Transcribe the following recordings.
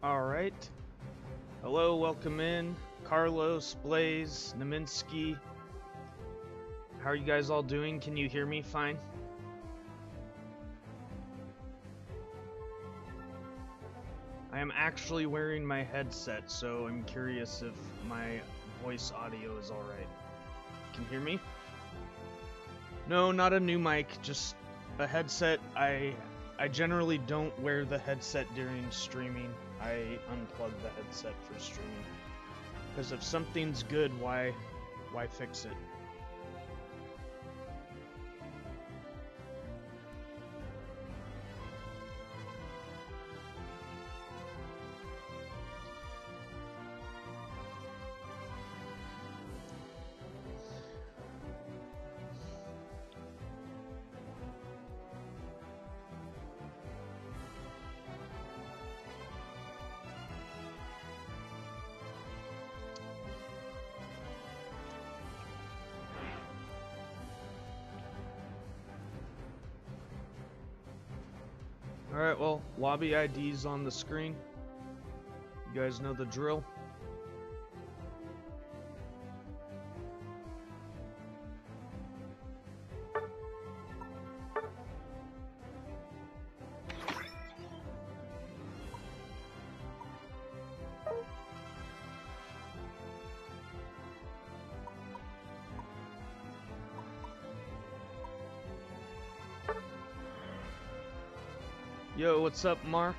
Alright. Hello, welcome in. 𝗙𝗢𝗡𝗧, How are you guys all doing? Can you hear me fine? I am actually wearing my headset, so I'm curious if my voice audio is alright. Can you hear me? No, not a new mic, just a headset. I generally don't wear the headset during streaming. I unplug the headset for streaming. Because if something's good, why fix it? Alright, well, lobby ID's on the screen. You guys know the drill. Yo, what's up, Mar?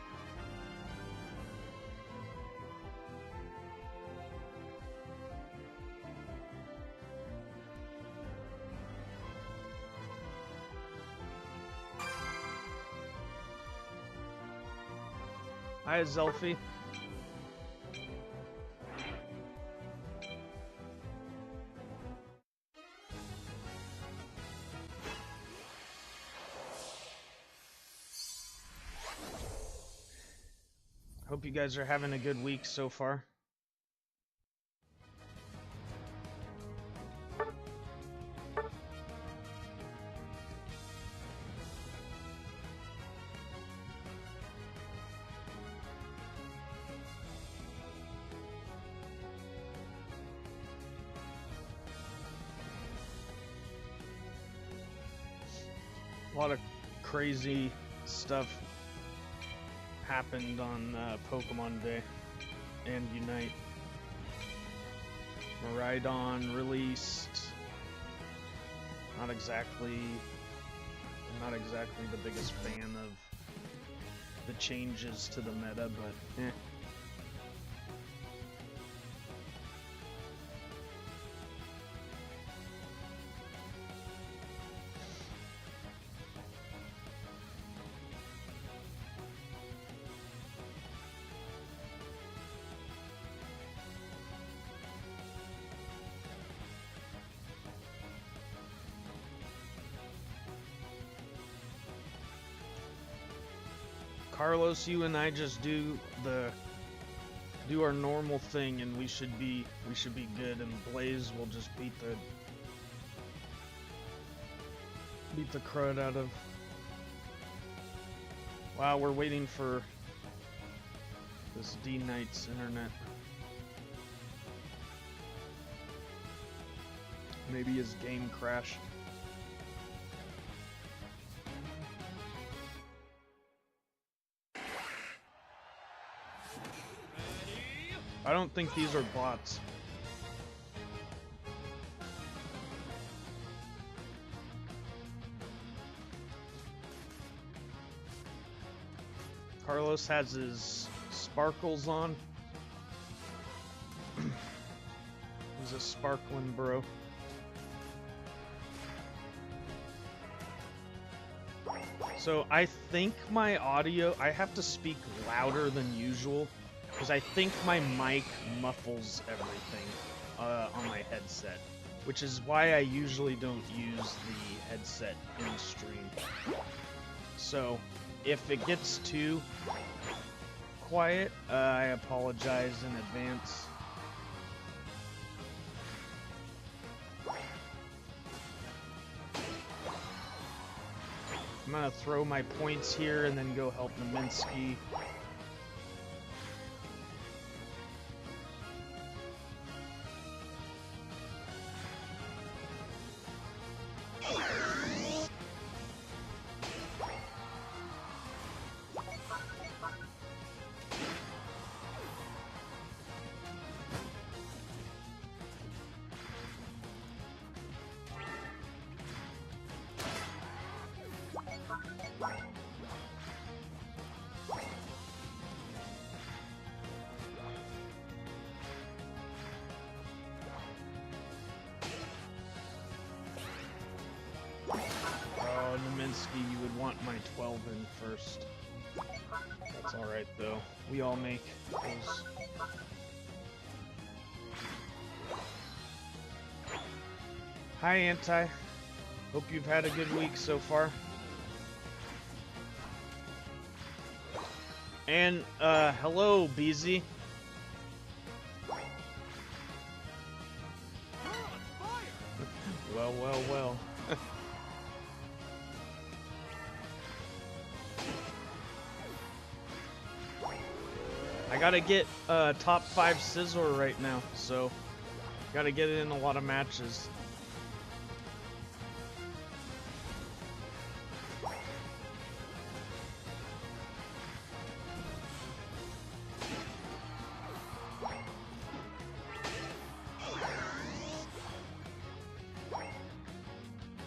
Hi, Zelfie. Hope you guys are having a good week so far. A lot of crazy stuff happened on Pokemon Day and Unite. Miraidon released. I'm not exactly the biggest fan of the changes to the meta, but eh. Carlos, you and I just do our normal thing, and we should be good. And Blaze will just beat the crud out of. Wow, we're waiting for this D-Knight's internet. Maybe his game crashed. I don't think these are bots. Carlos has his sparkles on. He's a sparkling bro. So I think my audio, I have to speak louder than usual, because I think my mic muffles everything on my headset, which is why I usually don't use the headset in stream. So if it gets too quiet, I apologize in advance. I'm gonna throw my points here and then go help Nominsky. Oh, Neminsky, you would want my 12 in first. That's alright, though. We all make those. Hi, Anti. Hope you've had a good week so far. And, hello, BZ. Well, well, well. I gotta get top 5 Scizor right now, so gotta get it in a lot of matches.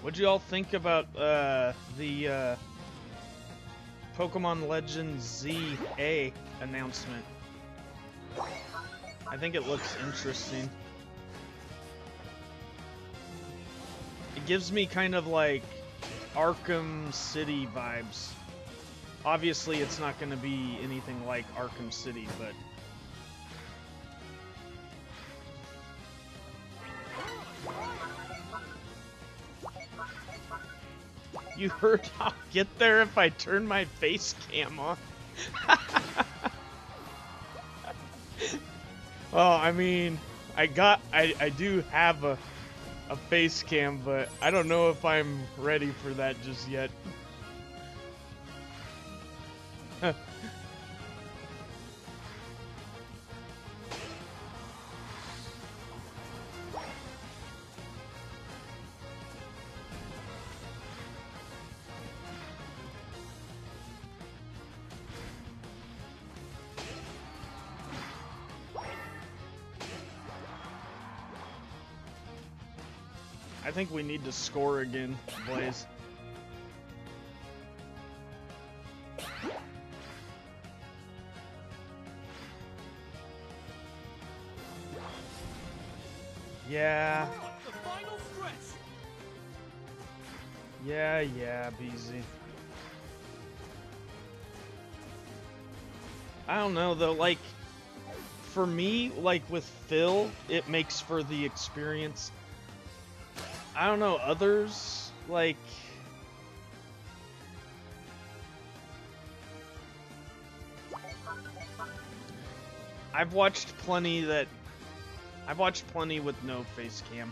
What'd you all think about the Pokemon Legends ZA announcement? I think it looks interesting. It gives me kind of like Arkham City vibes. Obviously, it's not going to be anything like Arkham City, but you heard I'll get there if I turn my face cam on. Well, I mean, I do have a face cam, but I don't know if I'm ready for that just yet. I think we need to score again, Blaze. Yeah. Yeah, BZ. I don't know though, like, for me, like with Phil, it makes for the experience. I don't know, others, like... I've watched plenty with no face cam.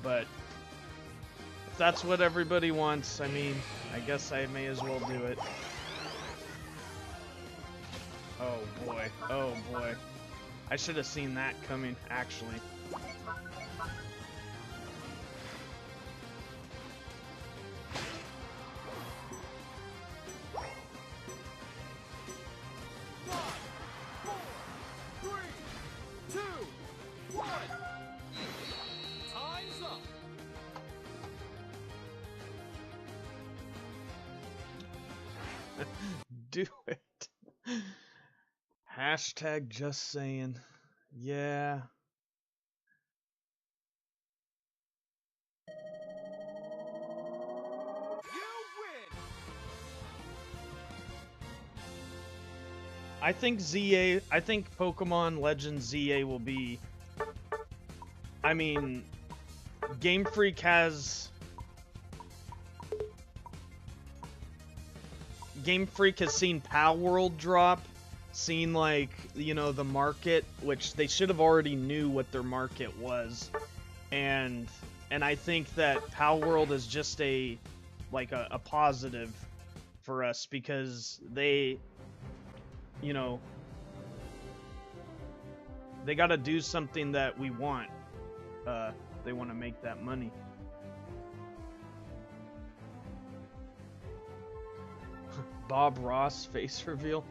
But if that's what everybody wants, I mean, I guess I may as well do it. Oh boy, oh boy. I should have seen that coming, actually. Do it. Hashtag just saying. Yeah. I think Pokemon Legends ZA will be... I mean, Game Freak has seen Pal World drop, seen, like, you know, the market, which they should have already knew what their market was. And I think that Pal World is just a positive for us, because they, you know, they gotta do something that we want. They want to make that money. Bob Ross face reveal.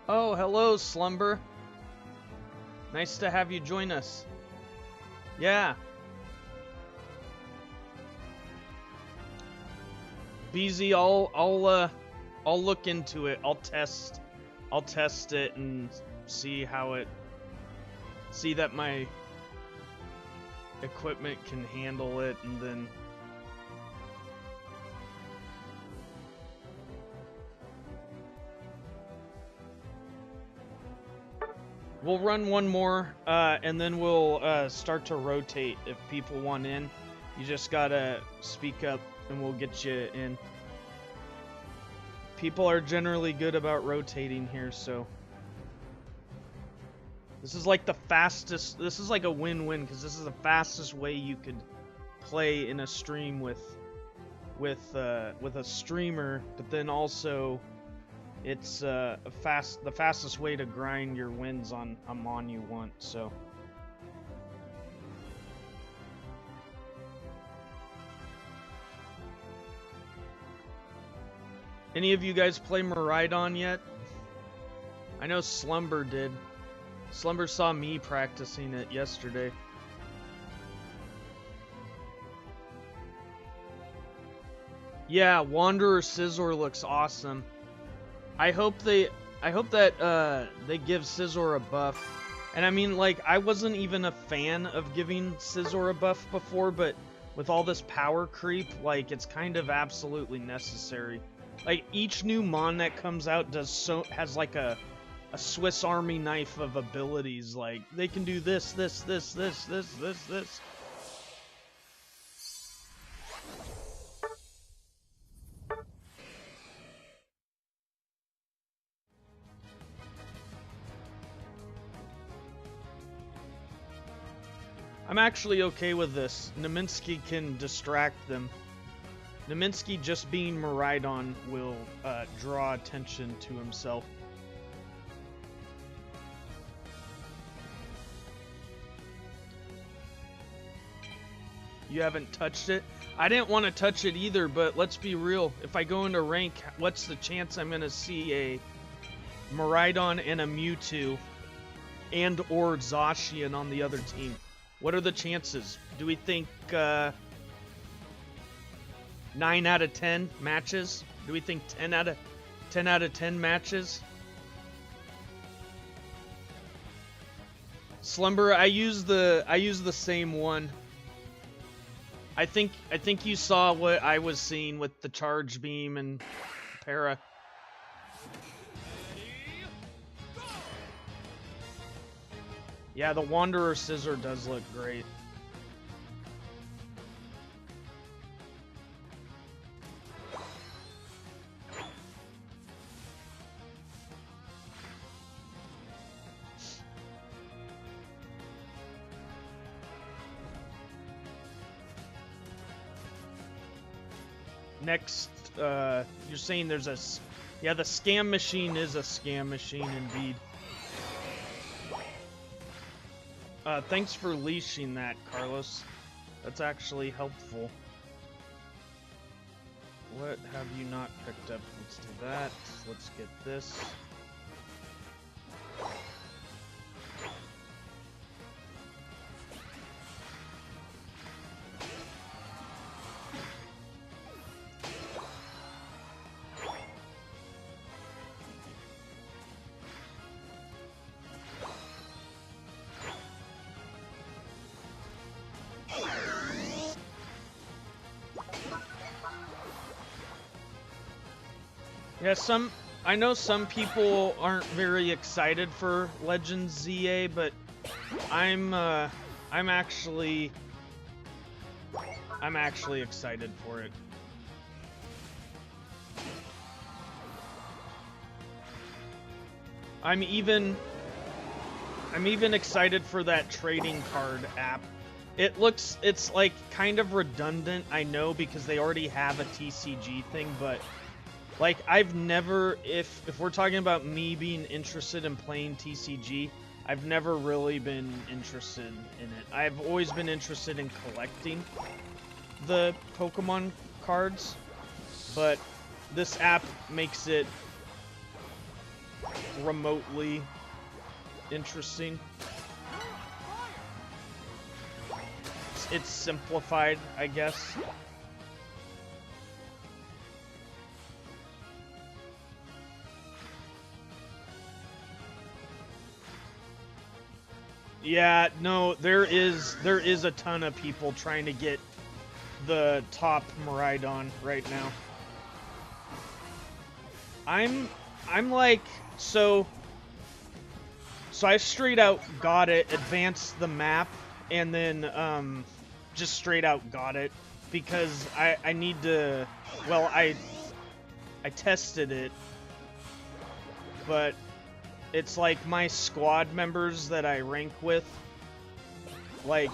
Oh, hello, Slumber. Nice to have you join us. Yeah. BZ, I'll look into it. I'll test it and see that my equipment can handle it, and then we'll run one more, and then we'll start to rotate. If people want in, you just gotta speak up and we'll get you in. People are generally good about rotating here, so this is like the fastest. This is like a win-win because this is the fastest way you could play in a stream with a streamer, but then also it's the fastest way to grind your wins on a mon you want. So any of you guys play Miraidon yet? I know Slumber did. Slumber saw me practicing it yesterday. Yeah, Wanderer Scizor looks awesome. I hope that they give Scizor a buff. And I mean, like, I wasn't even a fan of giving Scizor a buff before, but with all this power creep, like, it's kind of absolutely necessary. Like, each new mon that comes out has like a Swiss Army knife of abilities. Like, they can do this. I'm actually okay with this. Nominsky can distract them. Nominsky just being Miraidon will draw attention to himself. You haven't touched it? I didn't want to touch it either, but let's be real. If I go into rank, what's the chance I'm going to see a Miraidon and a Mewtwo and or Zacian on the other team? What are the chances? Do we think 9 out of 10 matches? Do we think 10 out of 10 matches? Slumber, I use the same one. I think you saw what I was seeing with the Charge Beam and Para. Yeah, the Wanderer Scizor does look great. Next, you're saying there's a... Yeah, the scam machine is a scam machine indeed. Thanks for leashing that, Carlos. That's actually helpful. What have you not picked up? Let's do that. Let's get this. Yeah, I know some people aren't very excited for Legends ZA, but I'm actually excited for it. I'm even excited for that trading card app. It's like kind of redundant, I know, because they already have a TCG thing, but like, I've never, if we're talking about me being interested in playing TCG, I've never really been interested in it. I've always been interested in collecting the Pokemon cards, but this app makes it remotely interesting. it's simplified, I guess. Yeah, no, there is a ton of people trying to get the top Miraidon right now. I'm like, so I straight out got it, advanced the map, and then just straight out got it because I need to, well, I tested it, but it's like my squad members that I rank with, like,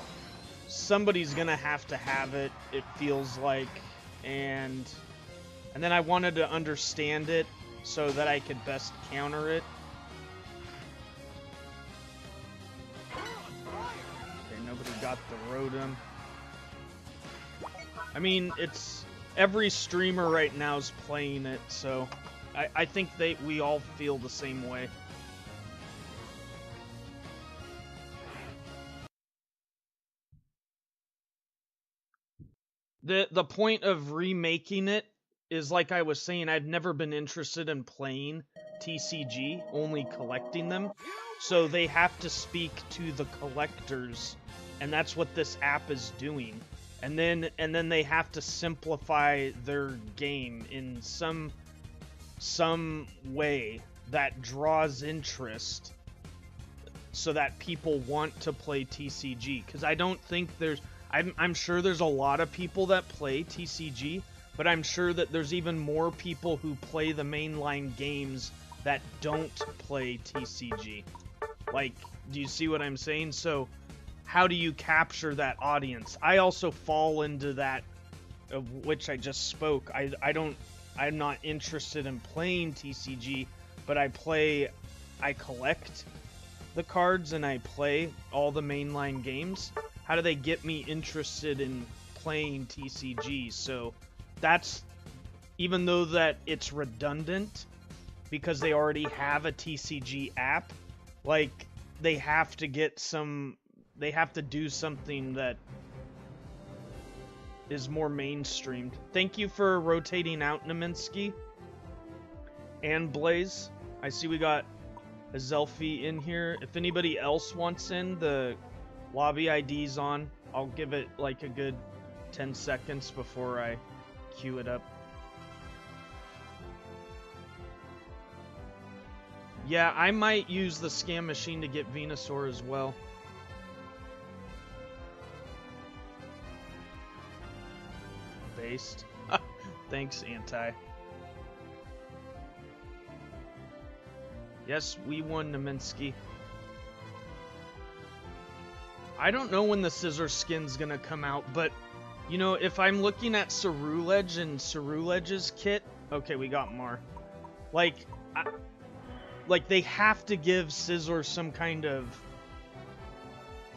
somebody's gonna have to have it, it feels like, and then I wanted to understand it so that I could best counter it. Okay, nobody got the Rotom. I mean, it's every streamer right now is playing it, so I think we all feel the same way. The point of remaking it is, like I was saying, I've never been interested in playing TCG, only collecting them. So they have to speak to the collectors, and that's what this app is doing. And then they have to simplify their game in some way that draws interest so that people want to play TCG. Because I don't think there's... I'm sure there's a lot of people that play TCG, but I'm sure that there's even more people who play the mainline games that don't play TCG. Like, do you see what I'm saying? So, how do you capture that audience? I also fall into that, of which I just spoke. I'm not interested in playing TCG, but I collect the cards and I play all the mainline games. How do they get me interested in playing TCG? So that's, even though that it's redundant because they already have a TCG app, like, they have to do something that is more mainstreamed. Thank you for rotating out, 𝗙𝗏𝗡𝗧 and Blaze. I see we got a 𝗟𝗏𝗡𝗧 in here. If anybody else wants in, the lobby ID's on. I'll give it like a good 10 seconds before I queue it up. Yeah, I might use the scam machine to get Venusaur as well. Based. Thanks, Anti. Yes, we won, 𝗙𝗏𝗡𝗧. I don't know when the Scizor skin's gonna come out, but, you know, if I'm looking at Ceruledge and Ceruledge's kit... Okay, we got Mar. Like, they have to give Scizor some kind of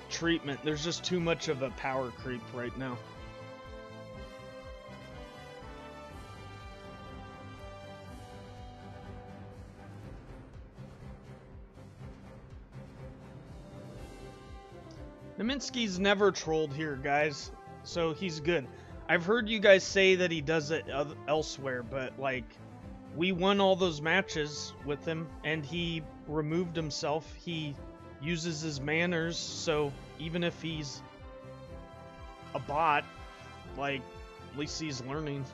treatment. There's just too much of a power creep right now. 𝗙𝗏𝗡𝗧's never trolled here, guys, so he's good. I've heard you guys say that he does it elsewhere, but, like, we won all those matches with him, and he removed himself. He uses his manners, so even if he's a bot, like, at least he's learning.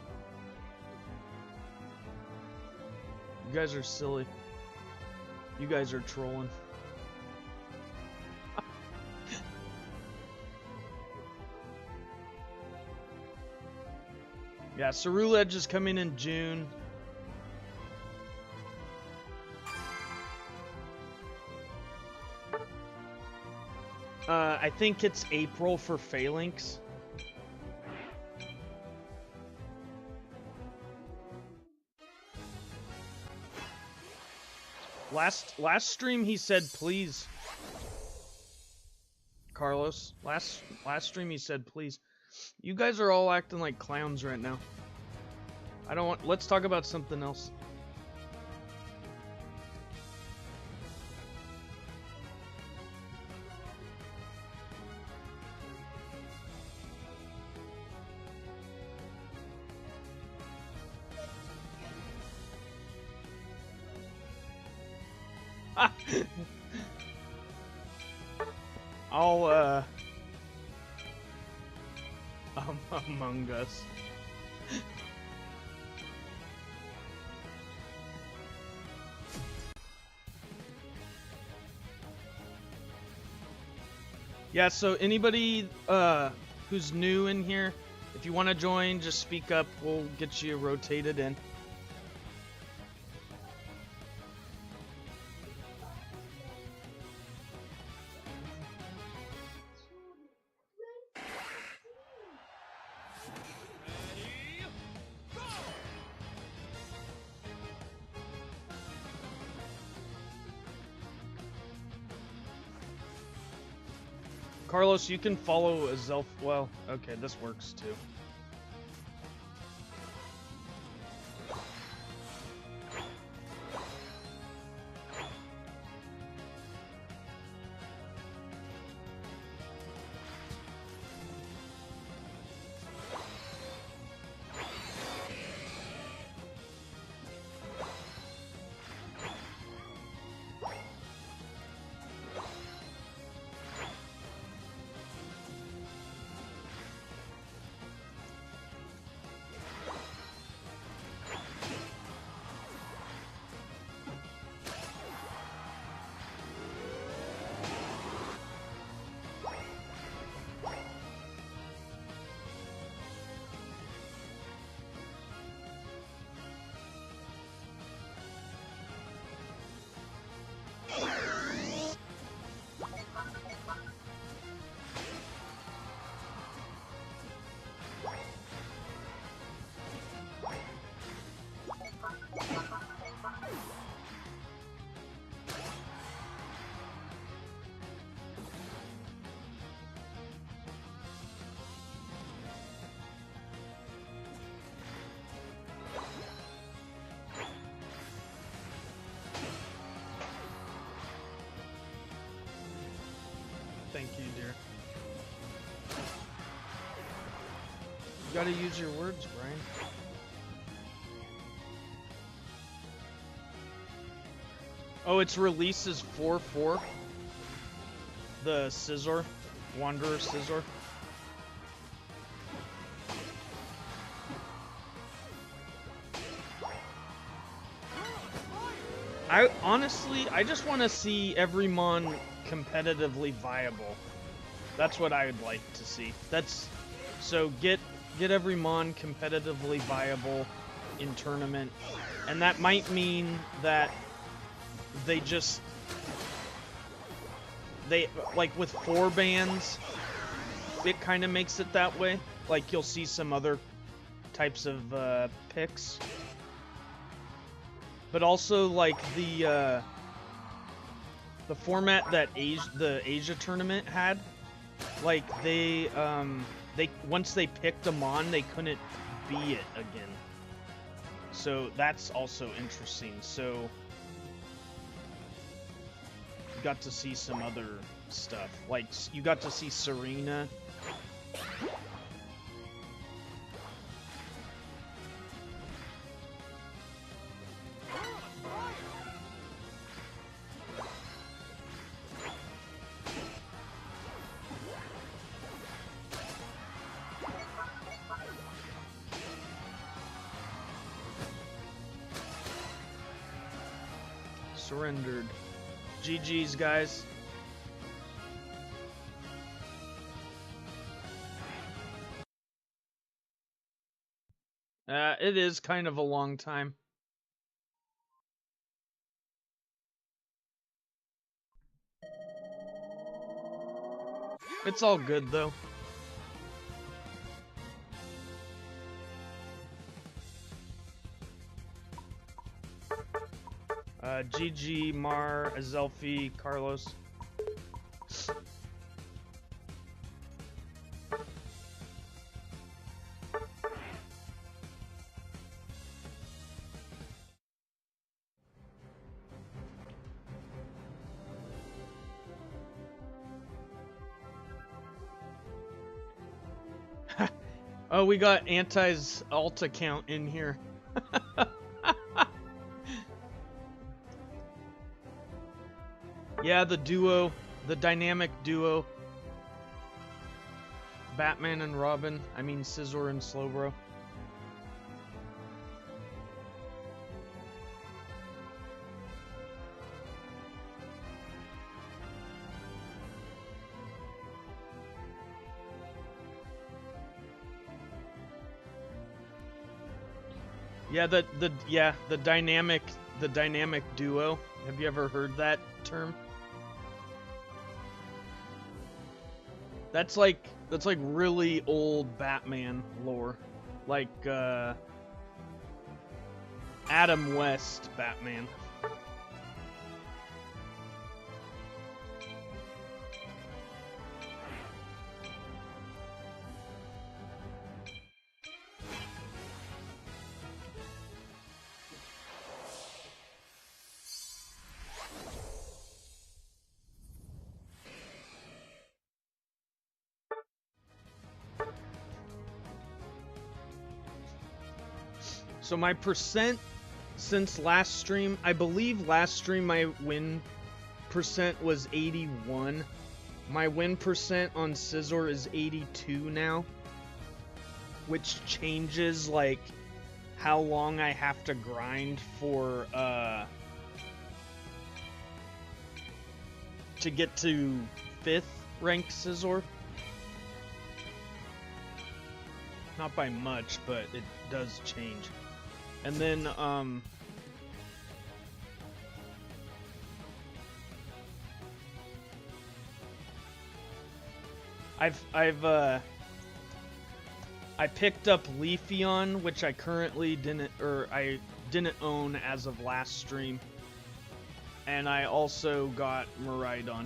You guys are silly. You guys are trolling. Yeah, Ceruledge is coming in June. I think it's April for Phalanx. Last stream he said please. Carlos, last stream he said please. You guys are all acting like clowns right now. I don't want... Let's talk about something else. I'll, Among Us. Yeah, so anybody who's new in here, if you want to join, just speak up. We'll get you rotated in. Carlos, you can follow 𝗟𝗡𝗚. Well, okay, this works too. Thank you, dear. You gotta use your words, Brian. Oh, its release is 4/4. The Scizor, Wanderer Scizor. I just want to see every mon competitively viable. That's what I would like to see. So get every mon competitively viable in tournament, and that might mean that they like with 4 bans, it kind of makes it that way. Like you'll see some other types of picks. But also, like, the format that the Asia tournament had, like, they once they picked a mon, they couldn't be it again. So that's also interesting. So you got to see some other stuff. Like, you got to see Serena. Surrendered. GG's, guys. It is kind of a long time. It's all good, though. GG, Mar, 𝗟𝗡𝗚, Carlos. Oh, we got Anti's alt account in here. Yeah, the duo, the dynamic duo. Batman and Robin. I mean, Scizor and Slowbro. Yeah, the dynamic duo. Have you ever heard that term? That's like really old Batman lore. Like Adam West Batman. So my percent since last stream, I believe last stream my win percent was 81. My win percent on Scizor is 82 now, which changes like how long I have to grind for to get to 5th ranked Scizor. Not by much, but it does change. And then, I picked up Leafeon, which I currently didn't own as of last stream. And I also got Miraidon.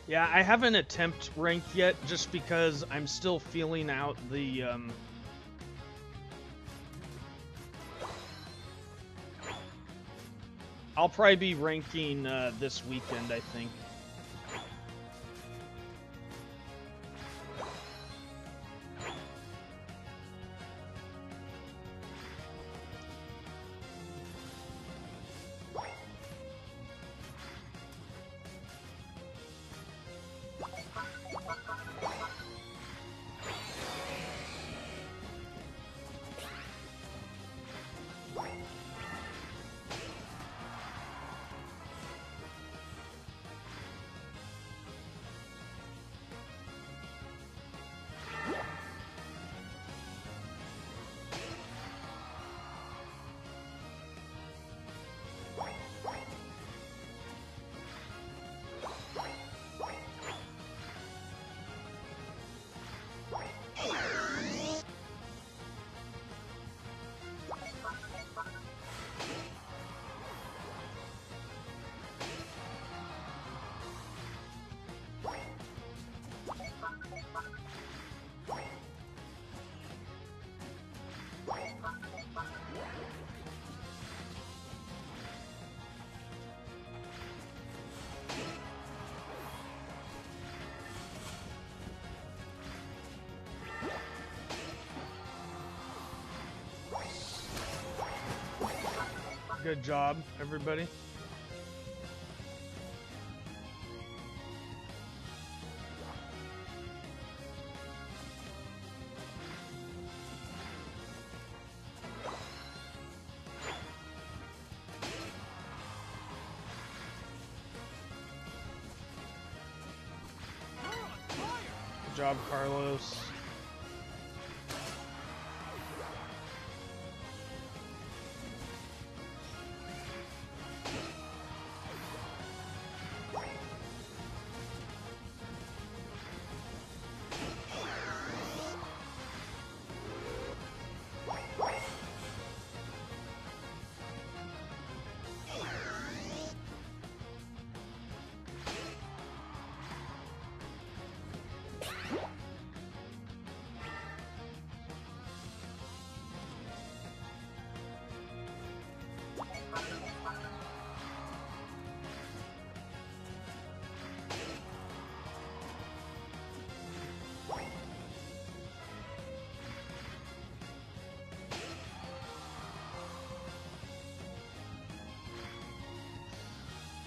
Yeah, I haven't attempt ranked yet, just because I'm still feeling out the, I'll probably be ranking, this weekend, I think. Good job, everybody. Good job, Carlos.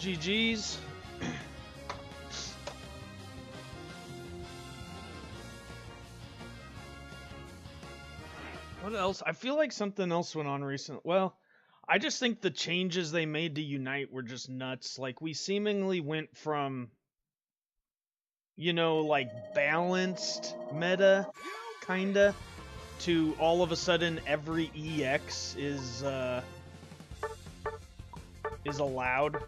GG's. What else? I feel like something else went on recently. Well, I just think the changes they made to Unite were just nuts. Like, we seemingly went from, you know, like, balanced meta, kinda, to all of a sudden every EX is allowed,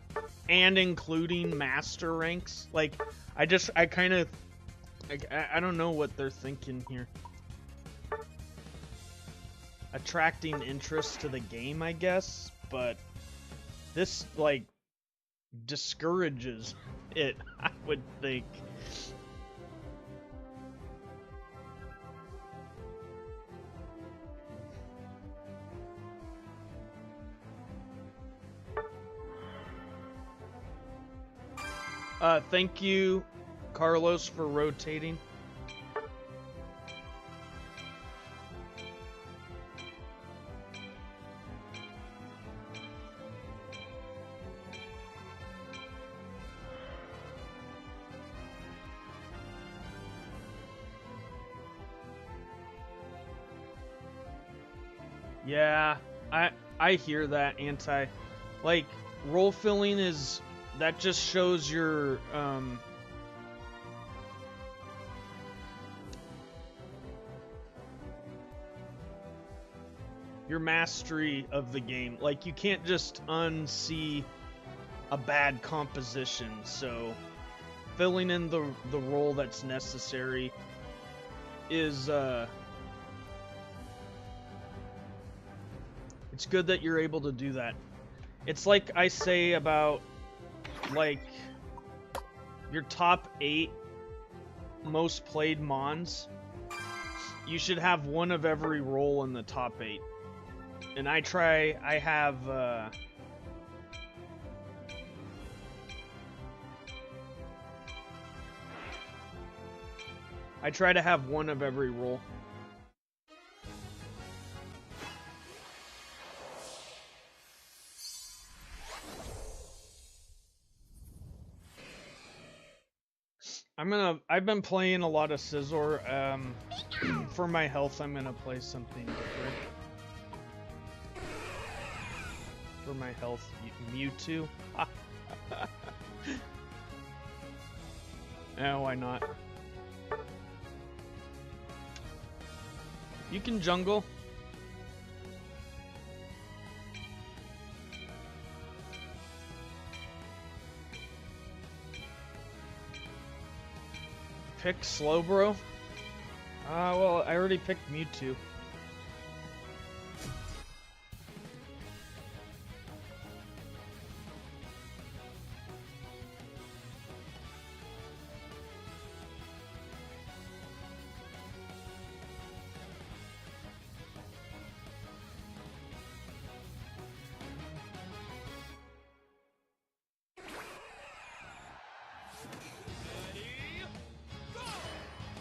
and including master ranks. Like, I don't know what they're thinking here. Attracting interest to the game, I guess, but this, like, discourages it, I would think. Thank you, Carlos, for rotating. Yeah, I hear that, Anti. Like, role filling is, that just shows your mastery of the game. Like, you can't just unsee a bad composition, so filling in the role that's necessary is it's good that you're able to do that. It's like I say about, like, your top 8 most played mons. You should have one of every role in the top 8. And I have I try to have one of every role. I've been playing a lot of Scizor. For my health, I'm gonna play something different. For my health, Mewtwo. No, why not? You can jungle. Pick Slowbro? Well, I already picked Mewtwo.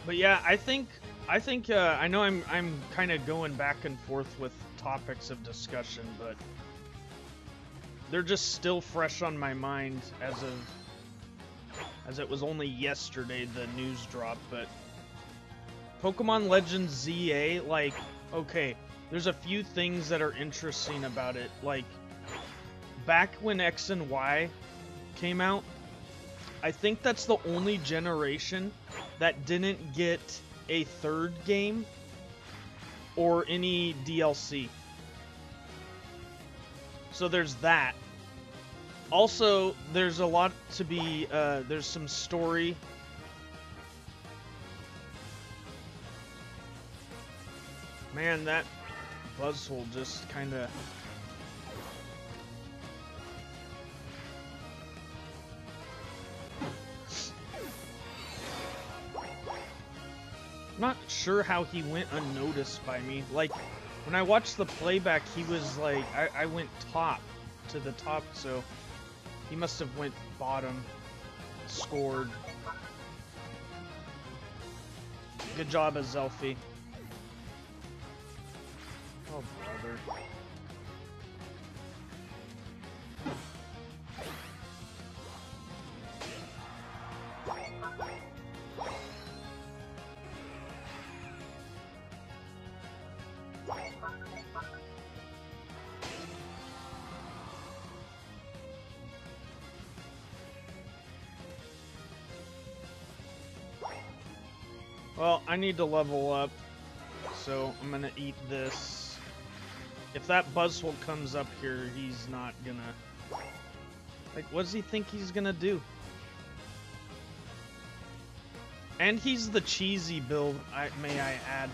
But yeah, I think I know I'm kind of going back and forth with topics of discussion, but they're just still fresh on my mind as it was only yesterday the news dropped. But Pokemon Legends ZA, like, okay, there's a few things that are interesting about it. Like, back when X and Y came out, I think that's the only generation that didn't get a third game or any DLC. So there's that. Also, there's a lot to be, there's some story. Man, that buzzhole just kinda... I'm not sure how he went unnoticed by me. Like, when I watched the playback, he was like, I went top to the top, so he must have went bottom, scored. Good job, Azelphi. Oh, brother. Well, I need to level up, so I'm gonna eat this. If that Buzzwole comes up here, he's not gonna... Like, what does he think he's gonna do? And he's the cheesy build, may I add.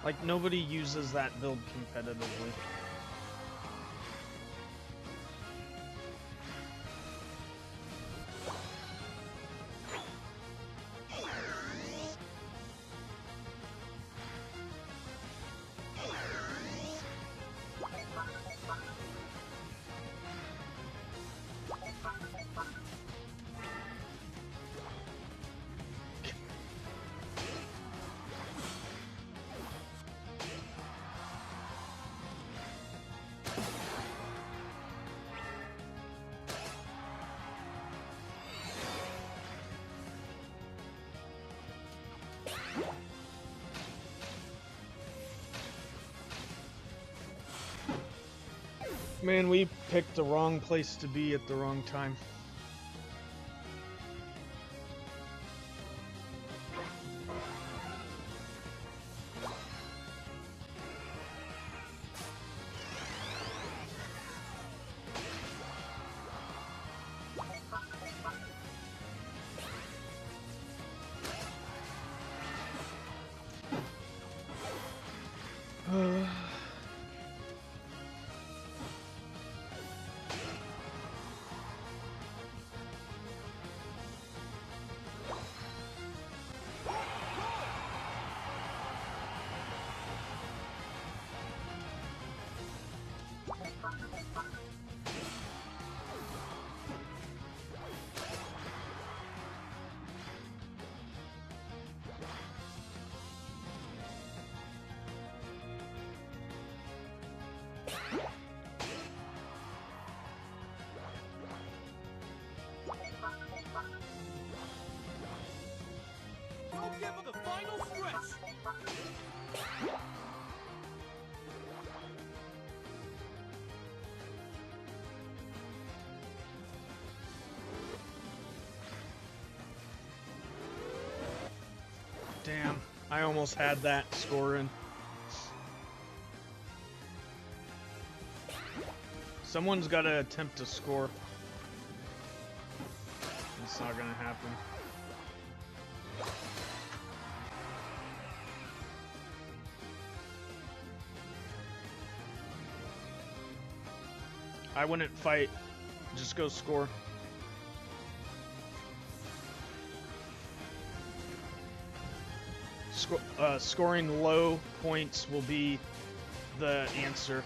Like, nobody uses that build competitively. Man, we picked the wrong place to be at the wrong time. Damn, I almost had that scoring. Someone's got to attempt to score. It's not gonna happen. I wouldn't fight. Just go score. Scoring low points will be the answer.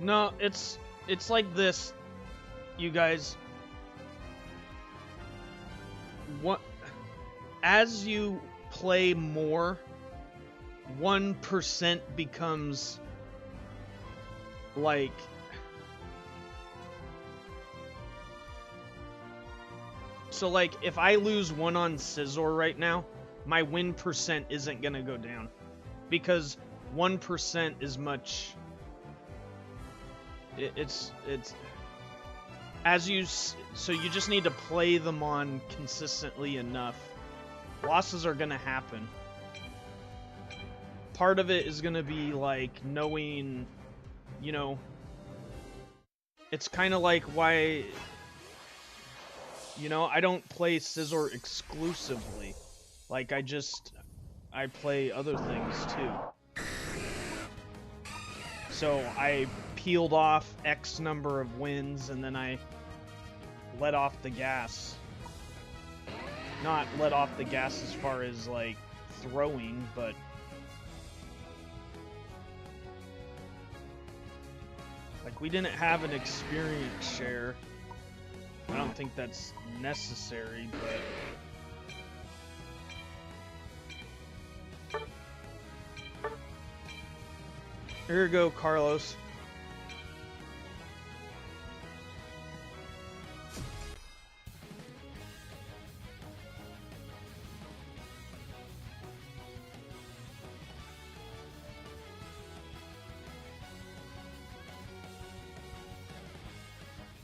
No, it's like this, you guys. What, as you play more, 1% becomes like so like if I lose 1 on Scizor right now, my win percent isn't gonna go down because 1% is much. It's so you just need to play them on consistently enough. Losses are gonna happen. Part of it is gonna be like knowing, you know, it's kind of like why, you know, I don't play Scizor exclusively. Like I play other things too. So I peeled off X number of wins and then I let off the gas. Not let off the gas as far as like throwing, but like we didn't have an experience share. I don't think that's necessary, but here you go, Carlos.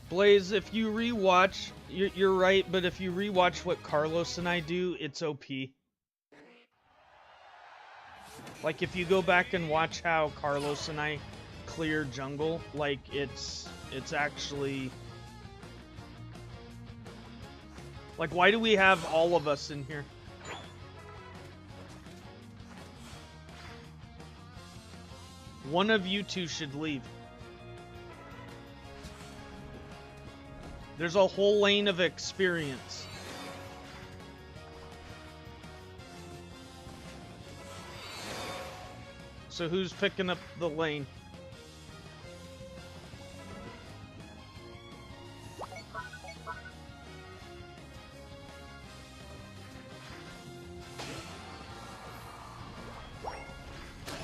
Blaze, if you rewatch, you're right, but if you rewatch what Carlos and I do, it's OP. Like, if you go back and watch how Carlos and I clear jungle, like, it's actually... Like, why do we have all of us in here? One of you two should leave. There's a whole lane of experience. So who's picking up the lane?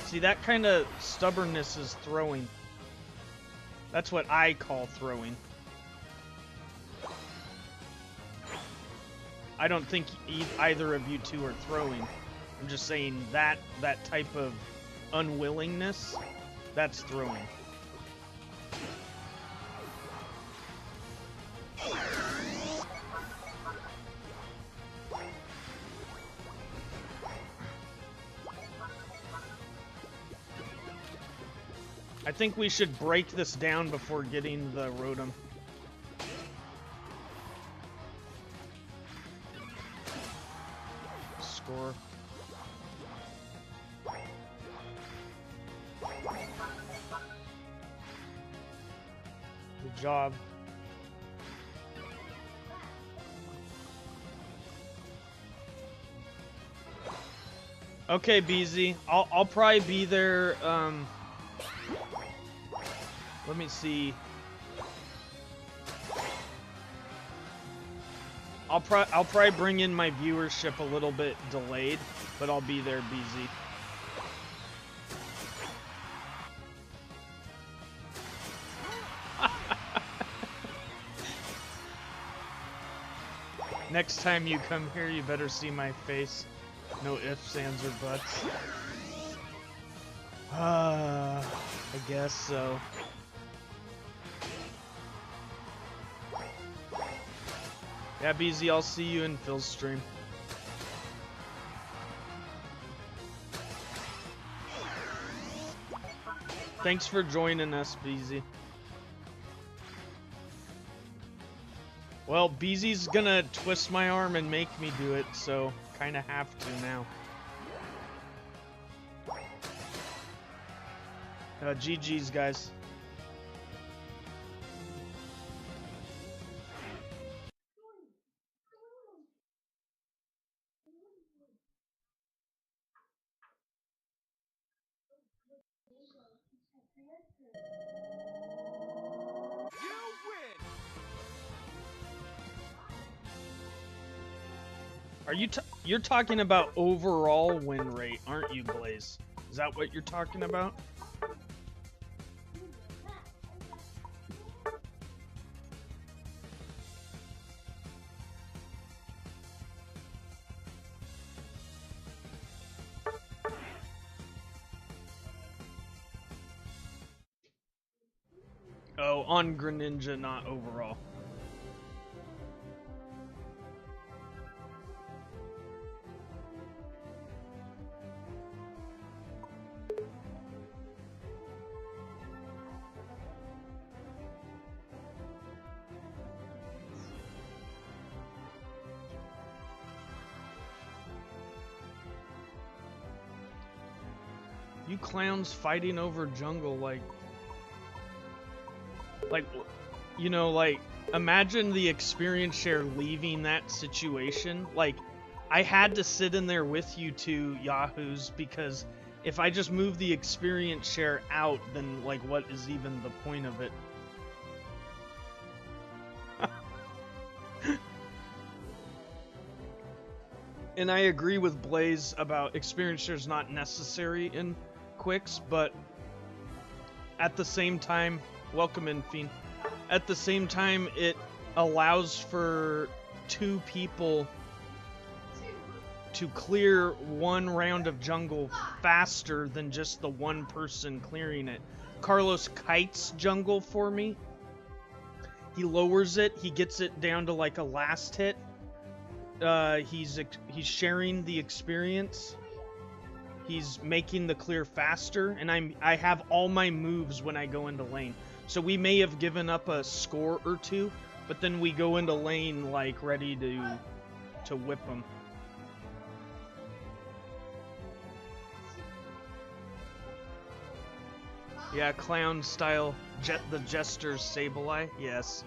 See, that kind of stubbornness is throwing. That's what I call throwing. I don't think either of you two are throwing. I'm just saying that type of unwillingness, that's throwing. I think we should break this down before getting the Rotom. Score. Good job. Okay, BZ. I'll probably be there. Let me see. I'll probably bring in my viewership a little bit delayed, but I'll be there, BZ. Next time you come here, you better see my face. No ifs, ands, or buts. I guess so. Yeah, BZ, I'll see you in Phil's stream. Thanks for joining us, BZ. Well, BZ's gonna twist my arm and make me do it, so kinda have to now. GG's, guys. Are you're talking about overall win rate, aren't you, Blaze? Is that what you're talking about? Oh, on Greninja, not overall. You clowns fighting over jungle, like, you know, like, imagine the experience share leaving that situation. Like, I had to sit in there with you two yahoos because if I just move the experience share out, then, like, what is even the point of it? And I agree with Blaze about experience shares not necessary in Quicks, but at the same time, welcome in, Fiend. At the same time, it allows for 2 people to clear 1 round of jungle faster than just the 1 person clearing it. Carlos kites jungle for me. He lowers it, he gets it down to like a last hit. He's sharing the experience. He's making the clear faster, and I have all my moves when I go into lane. So we may have given up a score or 2, but then we go into lane like ready to whip them. Yeah, clown style, the jester's Sableye. Yes.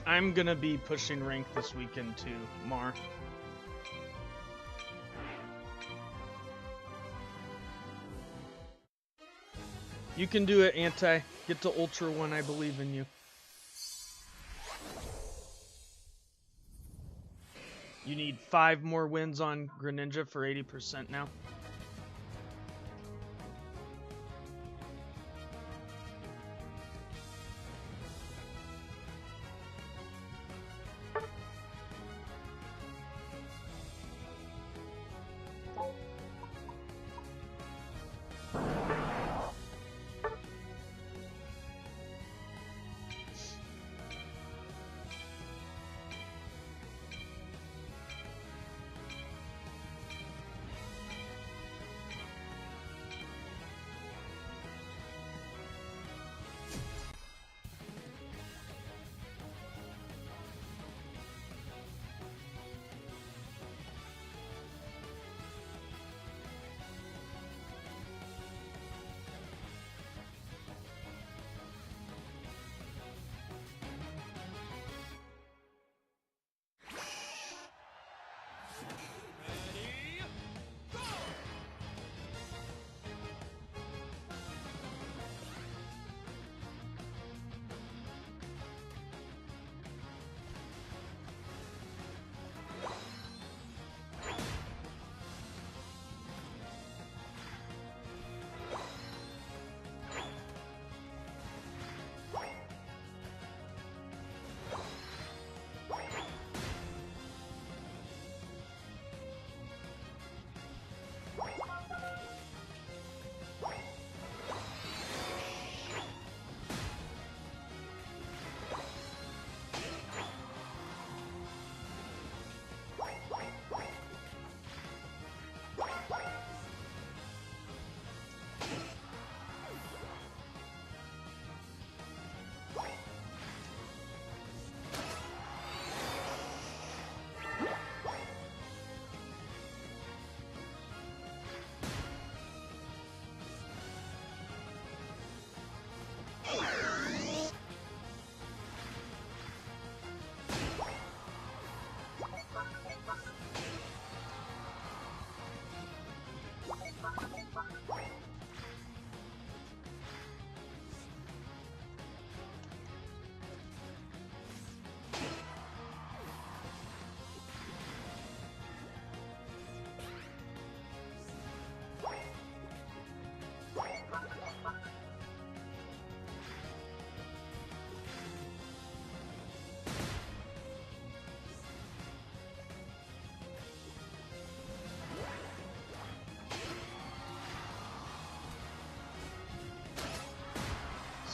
I'm gonna be pushing rank this weekend too, Mar. You can do it, Anti. Get to Ultra 1, I believe in you. You need 5 more wins on Greninja for 80% now.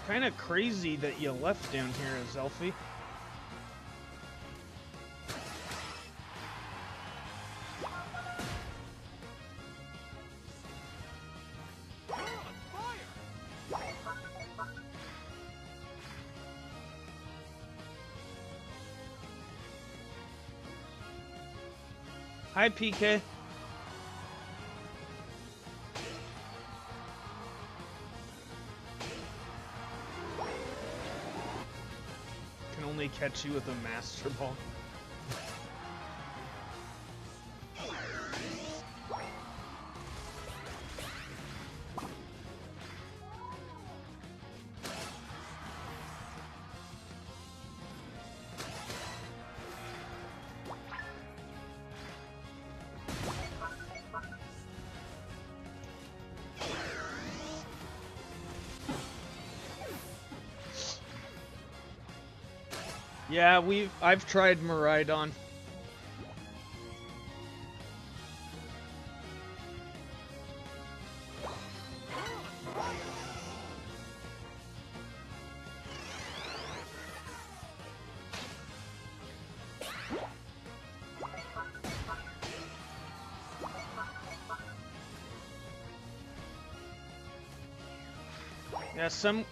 Kind of crazy that you left down here, Zelfie. Hi, PK. Can only catch you with a Master Ball. Yeah, I've tried Miraidon. Yeah, some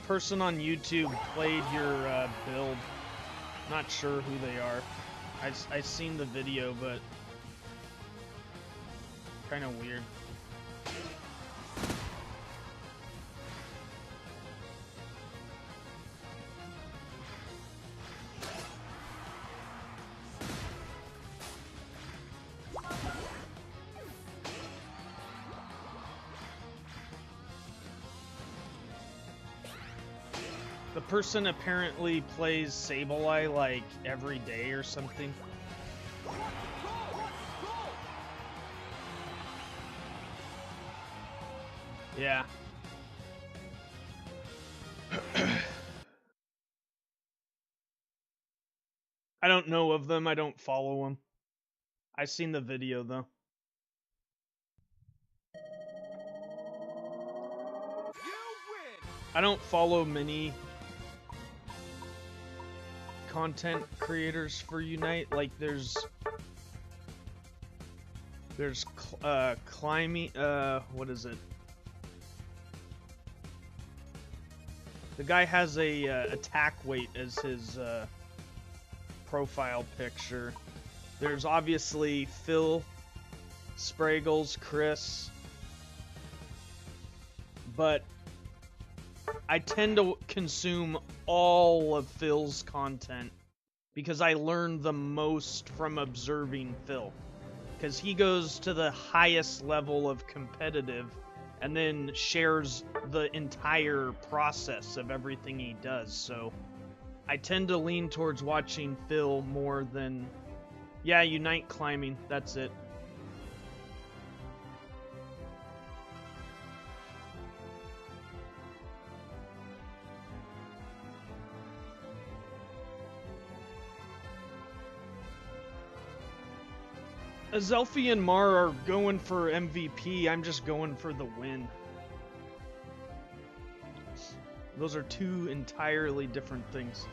person on YouTube played your build. Not sure who they are. I seen the video, but kind of weird. The person apparently plays Sableye like every day or something. Yeah. I don't know of them. I don't follow them. I seen the video though. I don't follow many content creators for Unite. Like there's 𝗙𝗢𝗥𝗚𝗓𝗧, what is it? The guy has a attack weight as his profile picture. There's obviously Phil, Spraggles, Chris, but I tend to consume all of Phil's content because I learn the most from observing Phil. Because he goes to the highest level of competitive and then shares the entire process of everything he does. So I tend to lean towards watching Phil more than, yeah, Unite climbing, that's it. Azelphi and Mar are going for MVP, I'm just going for the win. Those are two entirely different things.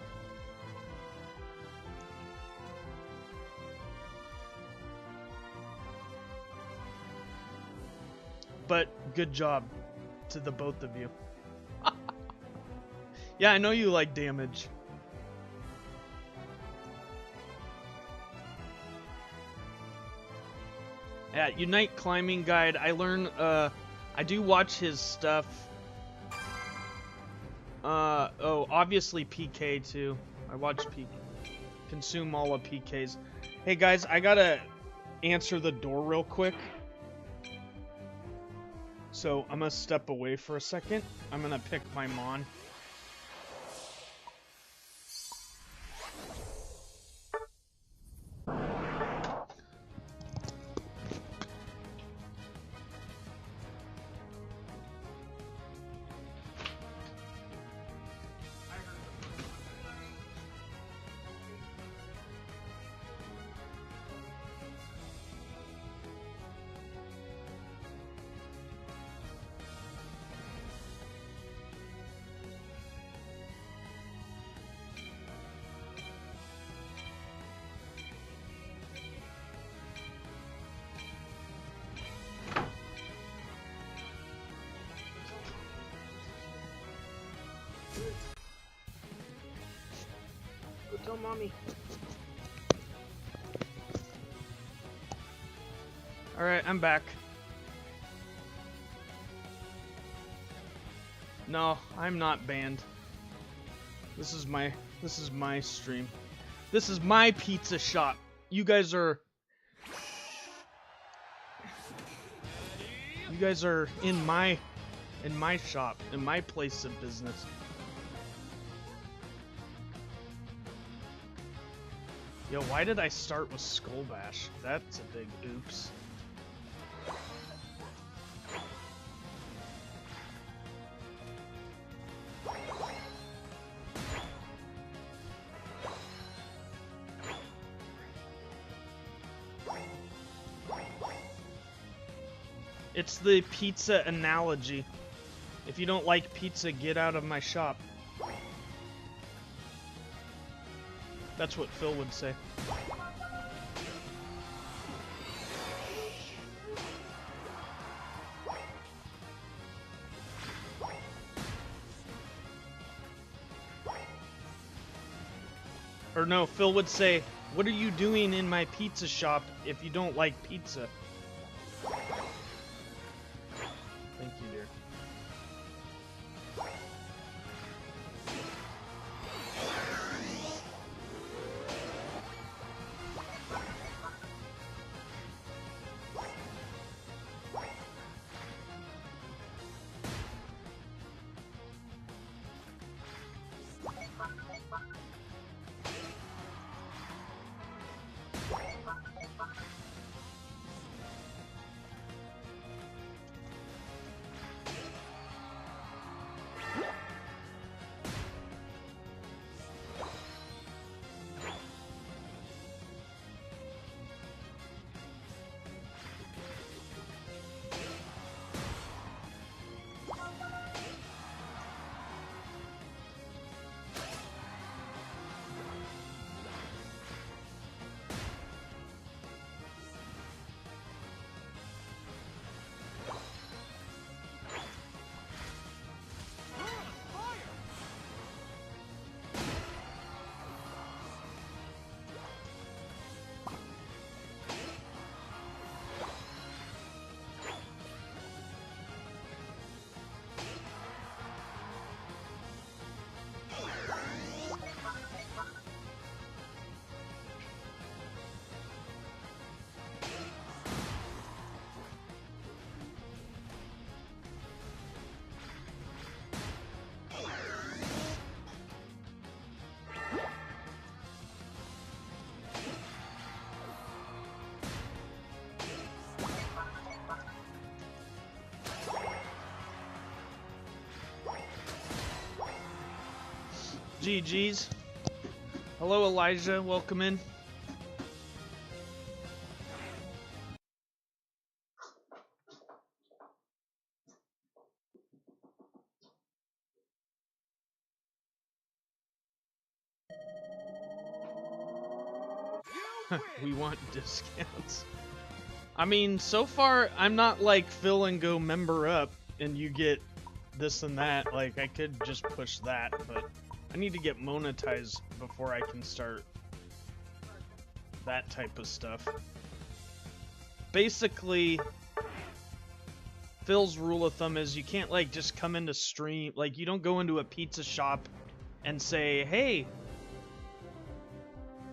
But good job to the both of you. Yeah, I know you like damage. Yeah, Unite Climbing Guide, I learn, I do watch his stuff. Oh, obviously PK too. I watch PK. Consume all of PK's. Hey guys, I gotta answer the door real quick. So I'm gonna step away for a second. I'm gonna pick my Mon. Go tell mommy. Alright, I'm back. No, I'm not banned. This is my stream. This is my pizza shop. You guys are in my shop, in my place of business. Yo, why did I start with Skull Bash? That's a big oops. It's the pizza analogy. If you don't like pizza, get out of my shop. That's what Phil would say. Or no, Phil would say, "What are you doing in my pizza shop if you don't like pizza?" Thank you, dear. GG's. Hello, Elijah. Welcome in. We want discounts. I mean, so far, I'm not like Phil and go member up and you get this and that. Like, I could just push that, but I need to get monetized before I can start that type of stuff. Basically, Phil's rule of thumb is you can't like just come into stream, like you don't go into a pizza shop and say, "Hey,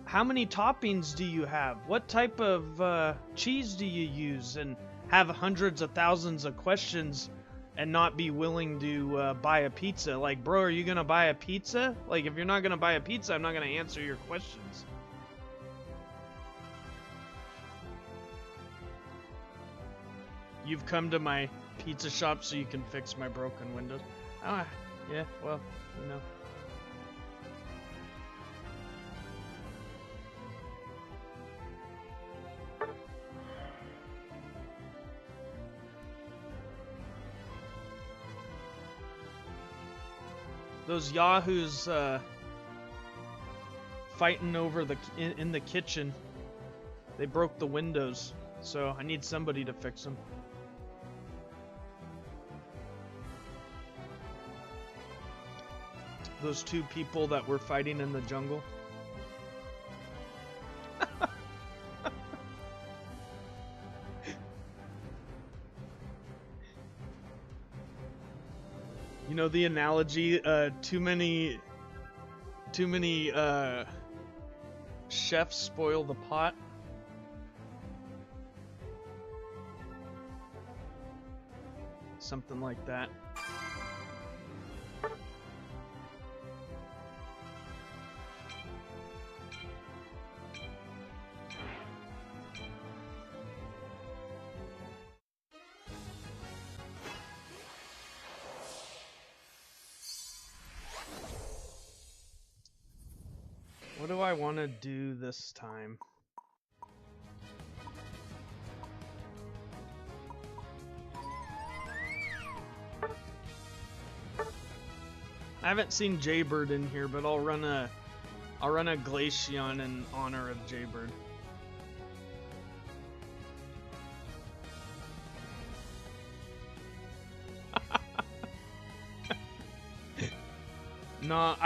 how many toppings do you have? What type of cheese do you use?" and have hundreds of thousands of questions and not be willing to buy a pizza. Like, bro, are you gonna buy a pizza? Like, if you're not gonna buy a pizza, I'm not gonna answer your questions. You've come to my pizza shop so you can fix my broken windows. Ah, yeah, well, you know. Those yahoos fighting over in the kitchen. They broke the windows, so I need somebody to fix them. Those two people that were fighting in the jungle. know the analogy, too many chefs spoil the pot. Something like that. What do I want to do this time? I haven't seen Jaybird in here, but I'll run a Glaceon in honor of Jaybird. No,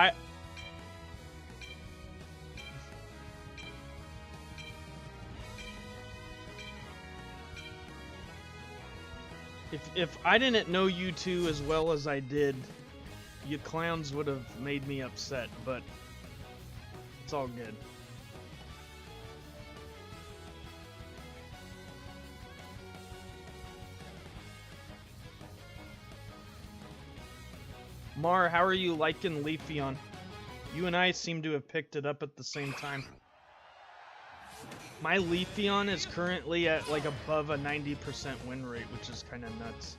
If I didn't know you two as well as I did, you clowns would have made me upset, but it's all good. Mar, how are you liking Leafeon? You and I seem to have picked it up at the same time. My Leafeon is currently at like above a 90% win rate, which is kind of nuts.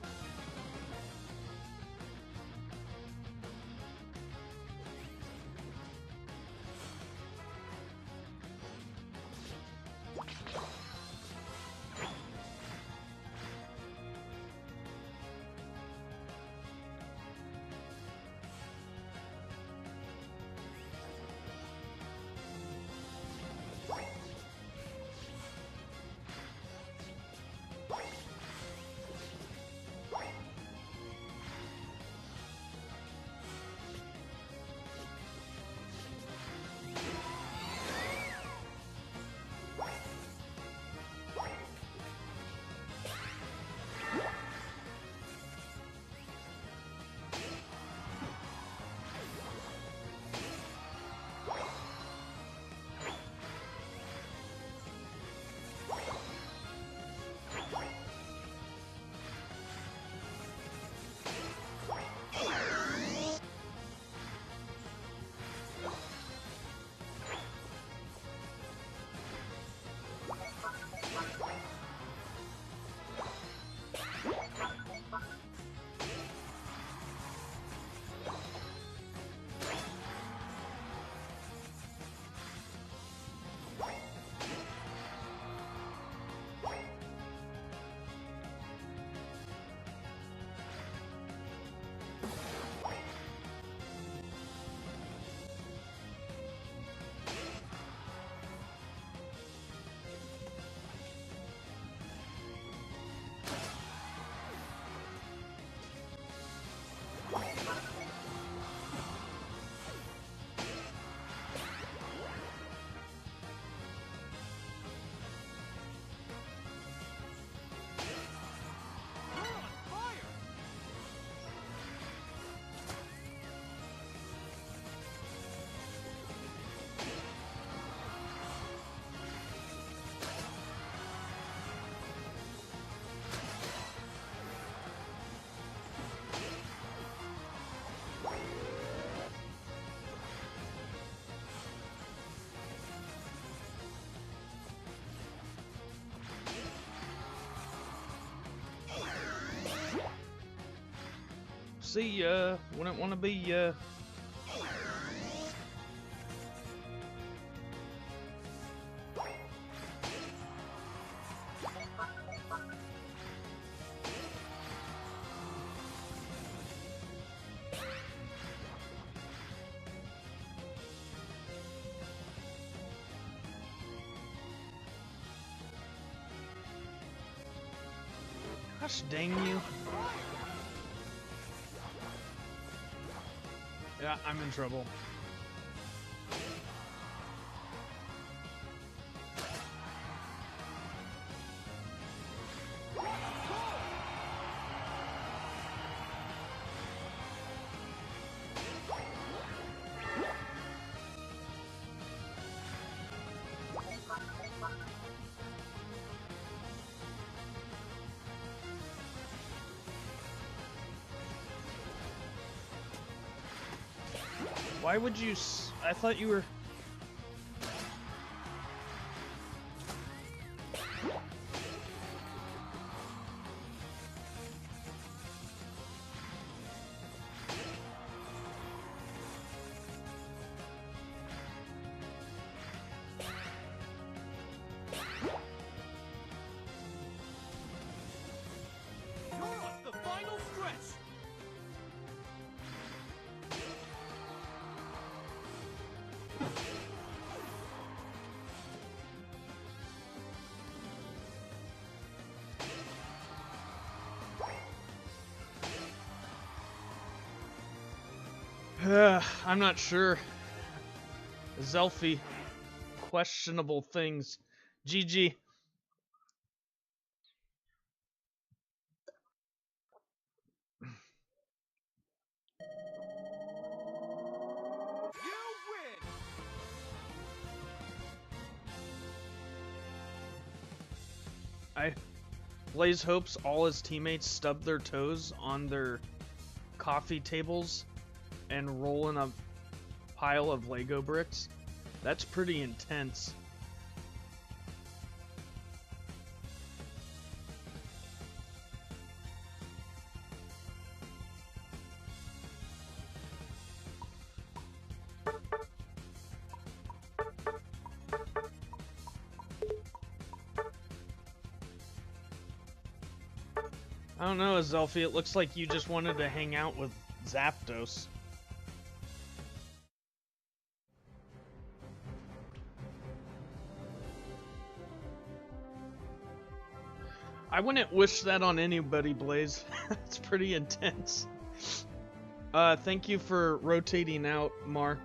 See ya. Wouldn't want to be ya. Gosh dang you. Yeah, I'm in trouble. Why would you I thought you were... I'm not sure. 𝗟𝗚𝗞𝗘, questionable things. GG. Blaze hopes all his teammates stub their toes on their coffee tables and roll in a pile of Lego bricks. That's pretty intense. I don't know, 𝗟𝗚𝗞𝗘, it looks like you just wanted to hang out with Zapdos. I wouldn't wish that on anybody, Blaze. It's pretty intense. Thank you for rotating out, Mar.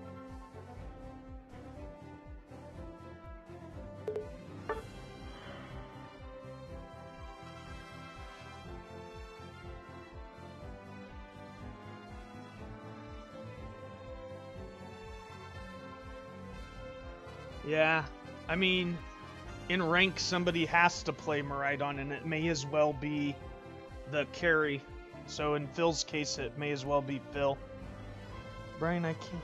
Yeah, I mean, in rank, somebody has to play Miraidon, and it may as well be the carry. So in Phil's case, it may as well be Phil. Brian, I can't.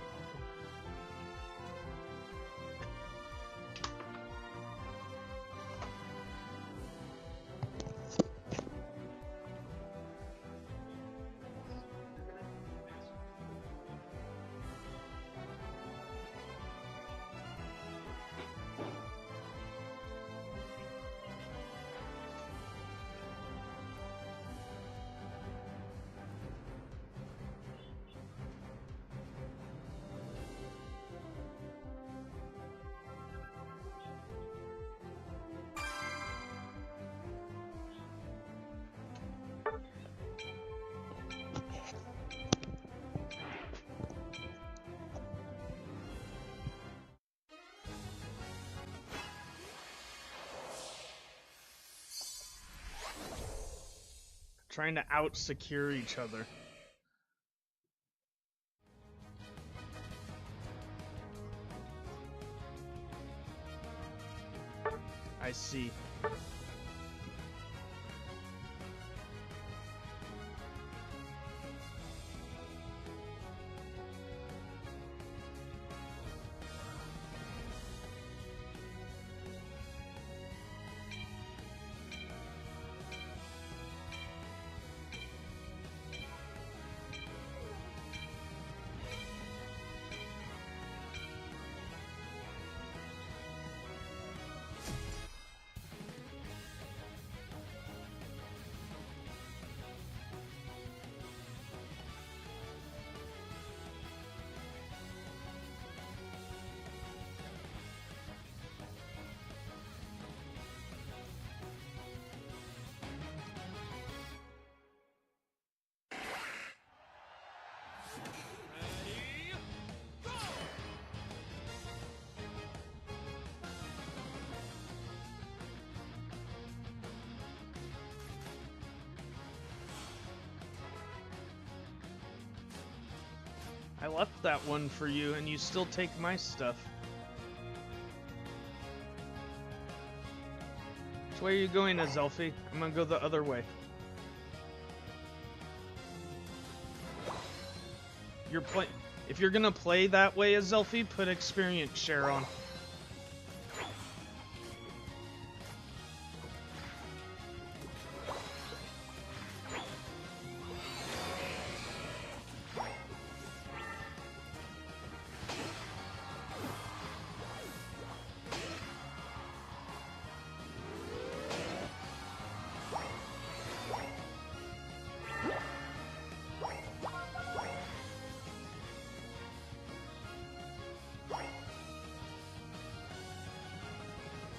Trying to out-secure each other. I see. I left that one for you, and you still take my stuff. Which way are you going, 𝗟𝗚𝗞𝗘? I'm gonna go the other way. You're If you're gonna play that way as Zelfie, put experience share on.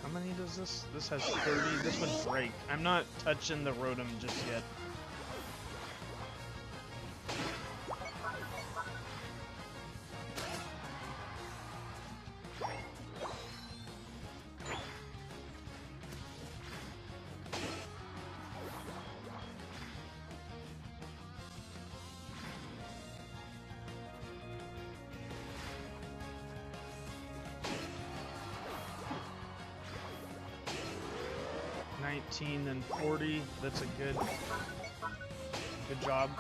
How many does this? This has 30. This would break. I'm not touching the Rotom just yet. Then 40. That's a good job.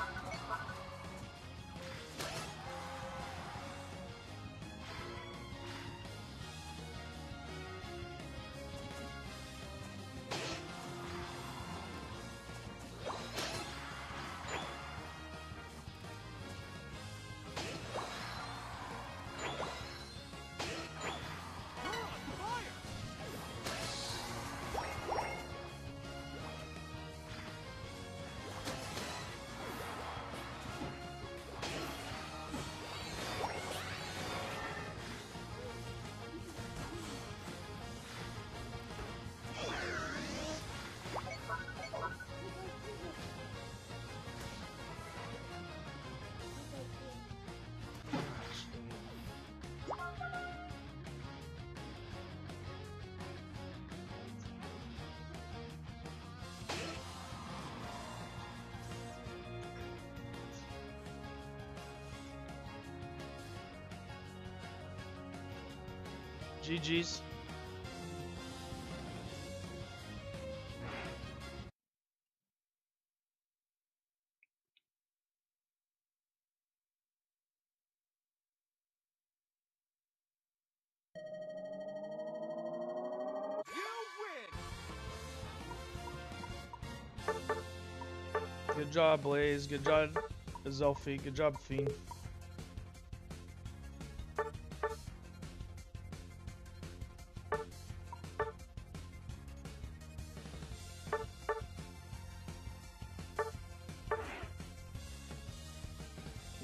GG's. Good job, Blaze. Good job, Zelfie. Good job, Fiend.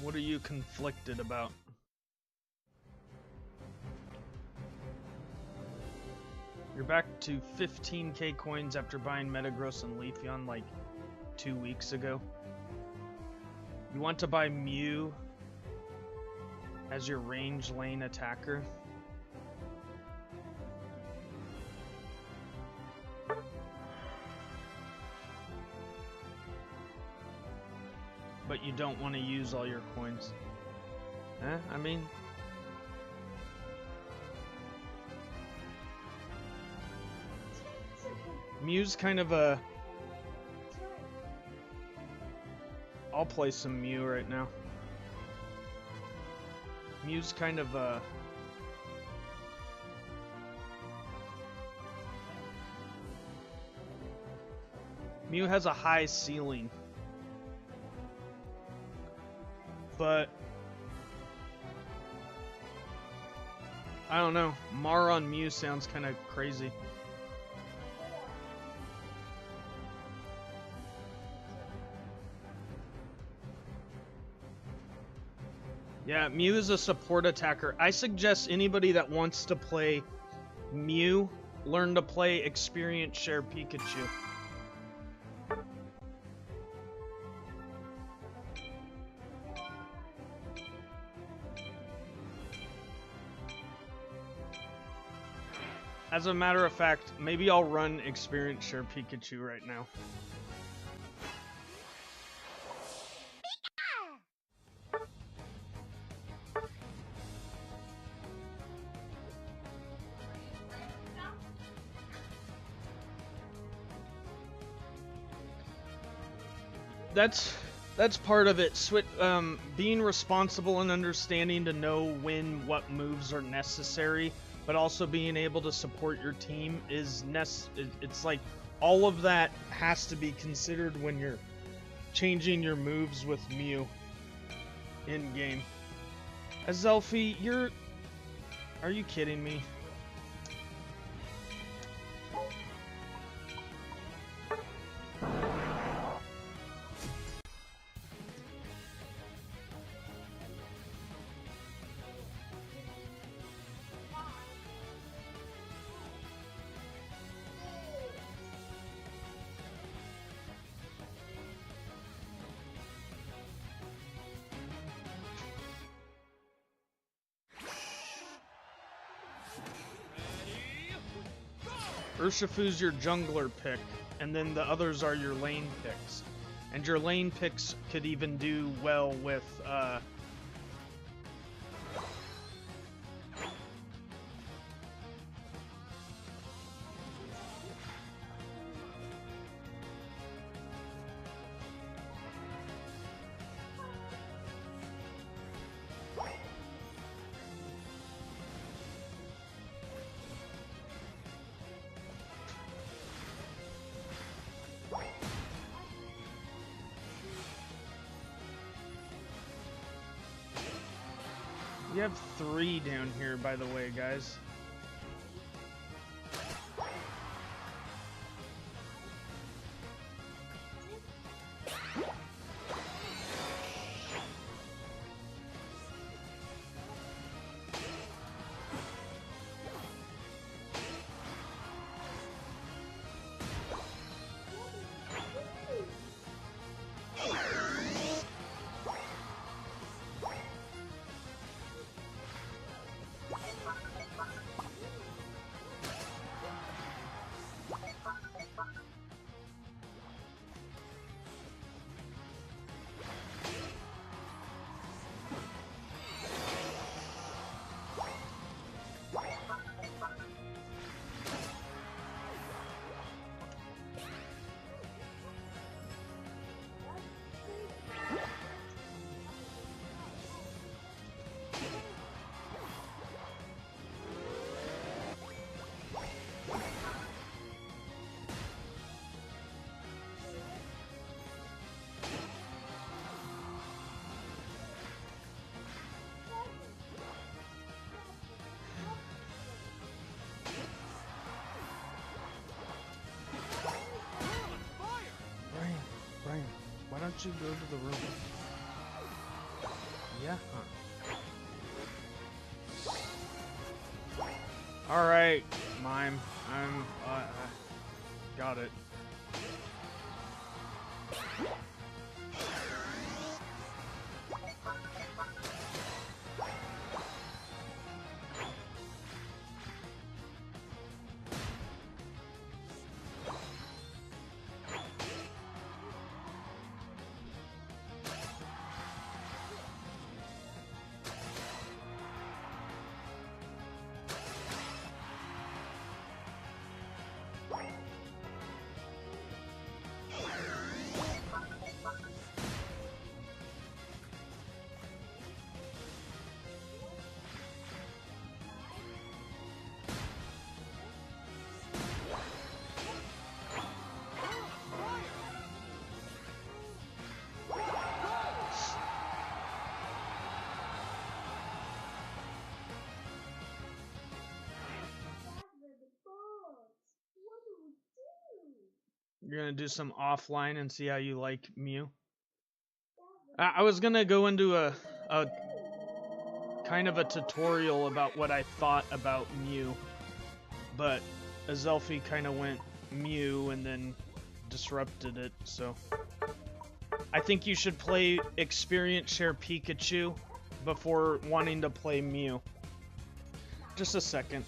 What are you conflicted about? You're back to 15k coins after buying Metagross and Leafeon like 2 weeks ago. You want to buy Mew as your range lane attacker? But you don't want to use all your coins. I mean... Mew's kind of a... I'll play some Mew right now. Mew's kind of a... Mew has a high ceiling. But I don't know. Mara on Mew sounds kind of crazy. Yeah, Mew is a support attacker. I suggest anybody that wants to play Mew learn to play Experience Share Pikachu. As a matter of fact, maybe I'll run Experience Share Pikachu right now. That's part of it. Being responsible and understanding to know when what moves are necessary, but also being able to support your team is it's like all of that has to be considered when you're changing your moves with Mew in game. 𝗟𝗚𝗞𝗘, are you kidding me? Urshifu's your jungler pick, and then the others are your lane picks. And your lane picks could even do well with, we have 3 down here, by the way, guys. Why don't you go to the room? Yeah, huh? Alright, Mime. Got it. You're gonna do some offline and see how you like Mew. I was gonna go into a kind of a tutorial about what I thought about Mew, but 𝗟𝗚𝗞𝗘 kind of went Mew and then disrupted it, so I think you should play Experience Share Pikachu before wanting to play Mew. Just a second.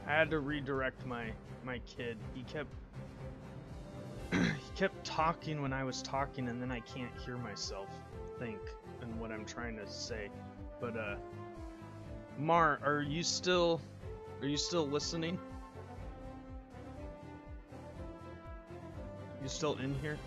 I had to redirect my kid. He kept talking when I was talking, and then I can't hear myself think and what I'm trying to say. But Mar, are you still listening? You still in here?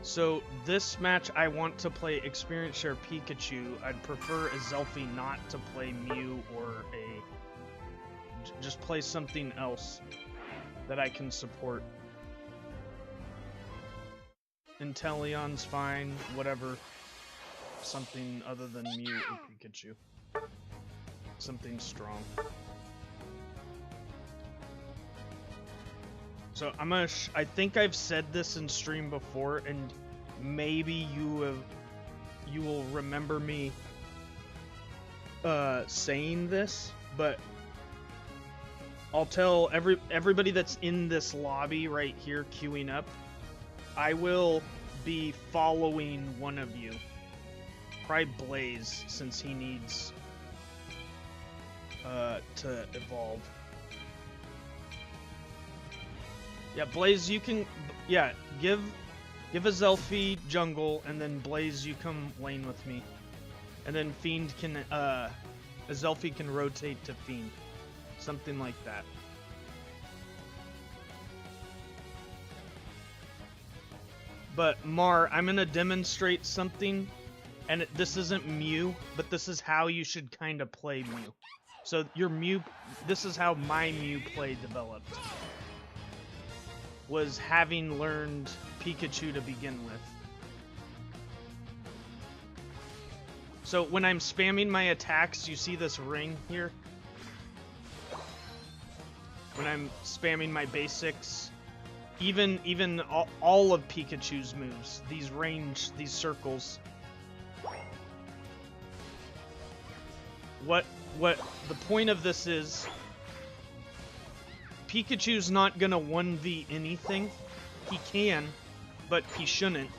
So this match, I want to play Experience Share Pikachu. I'd prefer a 𝗟𝗲 not to play Mew or just play something else that I can support. Inteleon's fine, whatever. Something other than Mew or Pikachu. Something strong. So I think I've said this in stream before, and maybe you will remember me saying this, but I'll tell everybody that's in this lobby right here queuing up, I will be following one of you. Probably Blaze, since he needs to evolve. Yeah, Blaze, you can, yeah, give a 𝗟𝗲 jungle, and then Blaze, you come lane with me. And then Fiend can, a 𝗟𝗲 can rotate to Fiend. Something like that. But Mar, I'm gonna demonstrate something, and this isn't Mew, but this is how you should kind of play Mew. So your Mew, this is how my Mew play developed. Was having learned Pikachu to begin with. So when I'm spamming my attacks, you see this ring here? When I'm spamming my basics, even all of Pikachu's moves, these circles. What the point of this is, Pikachu's not gonna 1v anything. He can, but he shouldn't.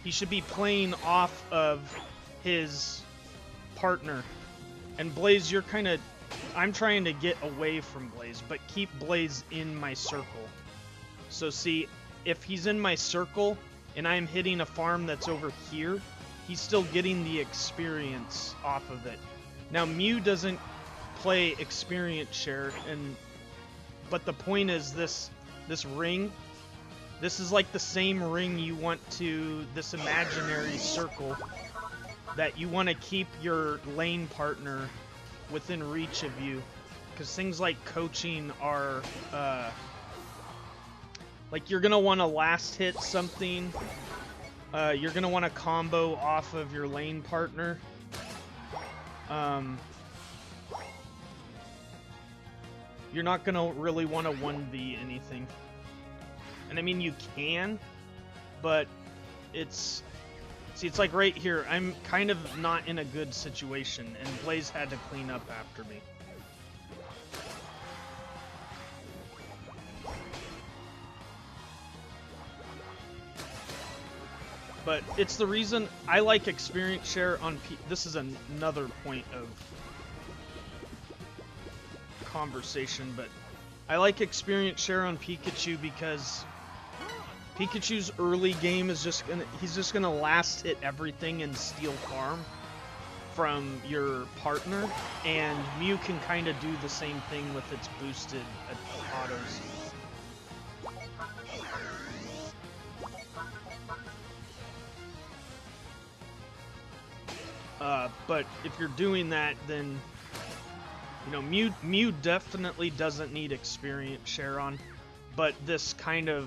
He should be playing off of his partner. And Blaze, you're kind of... I'm trying to get away from Blaze, but keep Blaze in my circle. So see, if he's in my circle, and I'm hitting a farm that's over here, he's still getting the experience off of it. Now, Mew doesn't play experience share, but the point is this ring, this is like the same ring you want to, this imaginary circle that you want to keep your lane partner within reach of you, because things like coaching are, like you're going to want to last hit something, you're going to want to combo off of your lane partner. You're not gonna really want to 1v anything. And I mean, you can, but it's... See, it's like right here, I'm kind of not in a good situation, and Blaze had to clean up after me. But it's the reason I like experience share on this is another point of conversation, but I like experience share on Pikachu because Pikachu's early game is he's just gonna last hit everything and steal farm from your partner, and Mew can kind of do the same thing with its boosted autos. But if you're doing that, then you know, Mew definitely doesn't need experience share on, but this kind of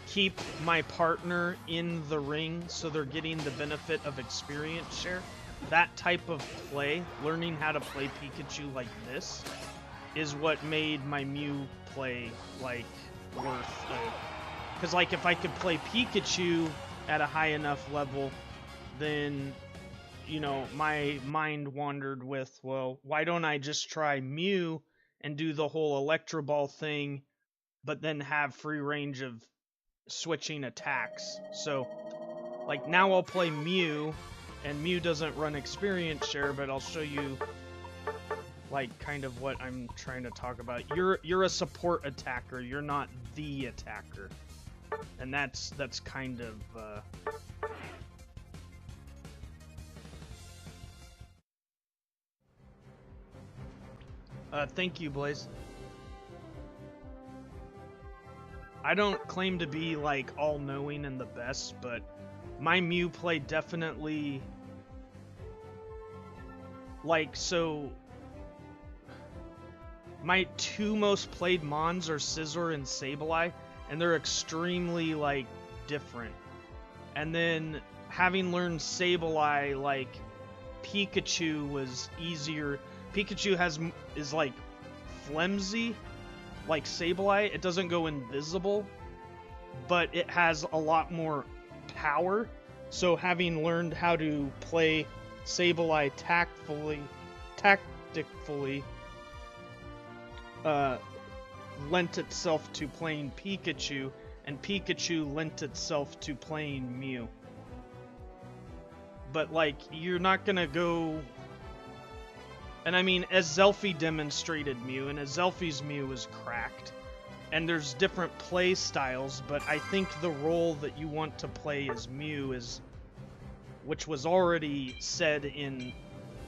keep my partner in the ring so they're getting the benefit of experience share. That type of play, learning how to play Pikachu like this, is what made my Mew play, like, worth it. Because, like, if I could play Pikachu at a high enough level, then, you know, my mind wandered with, well, why don't I just try Mew and do the whole Electro Ball thing, but then have free range of switching attacks. So, like, now I'll play Mew, and Mew doesn't run experience share, but I'll show you, like, kind of what I'm trying to talk about. You're a support attacker, you're not the attacker. And that's kind of, thank you, Blaze. I don't claim to be, like, all-knowing and the best, but my Mew play definitely, like, so my two most played Mons are Scizor and Sableye, and they're extremely, like, different. And then, having learned Sableye, like, Pikachu was easier. Pikachu is, like, flimsy, like Sableye. It doesn't go invisible, but it has a lot more power. So having learned how to play Sableye tactfully, lent itself to playing Pikachu, and Pikachu lent itself to playing Mew. But, like, you're not gonna go... And I mean, 𝗟𝗚𝗞𝗘 demonstrated Mew, and 𝗟𝗚𝗞𝗧's Mew is cracked. And there's different play styles, but I think the role that you want to play as Mew is... which was already said in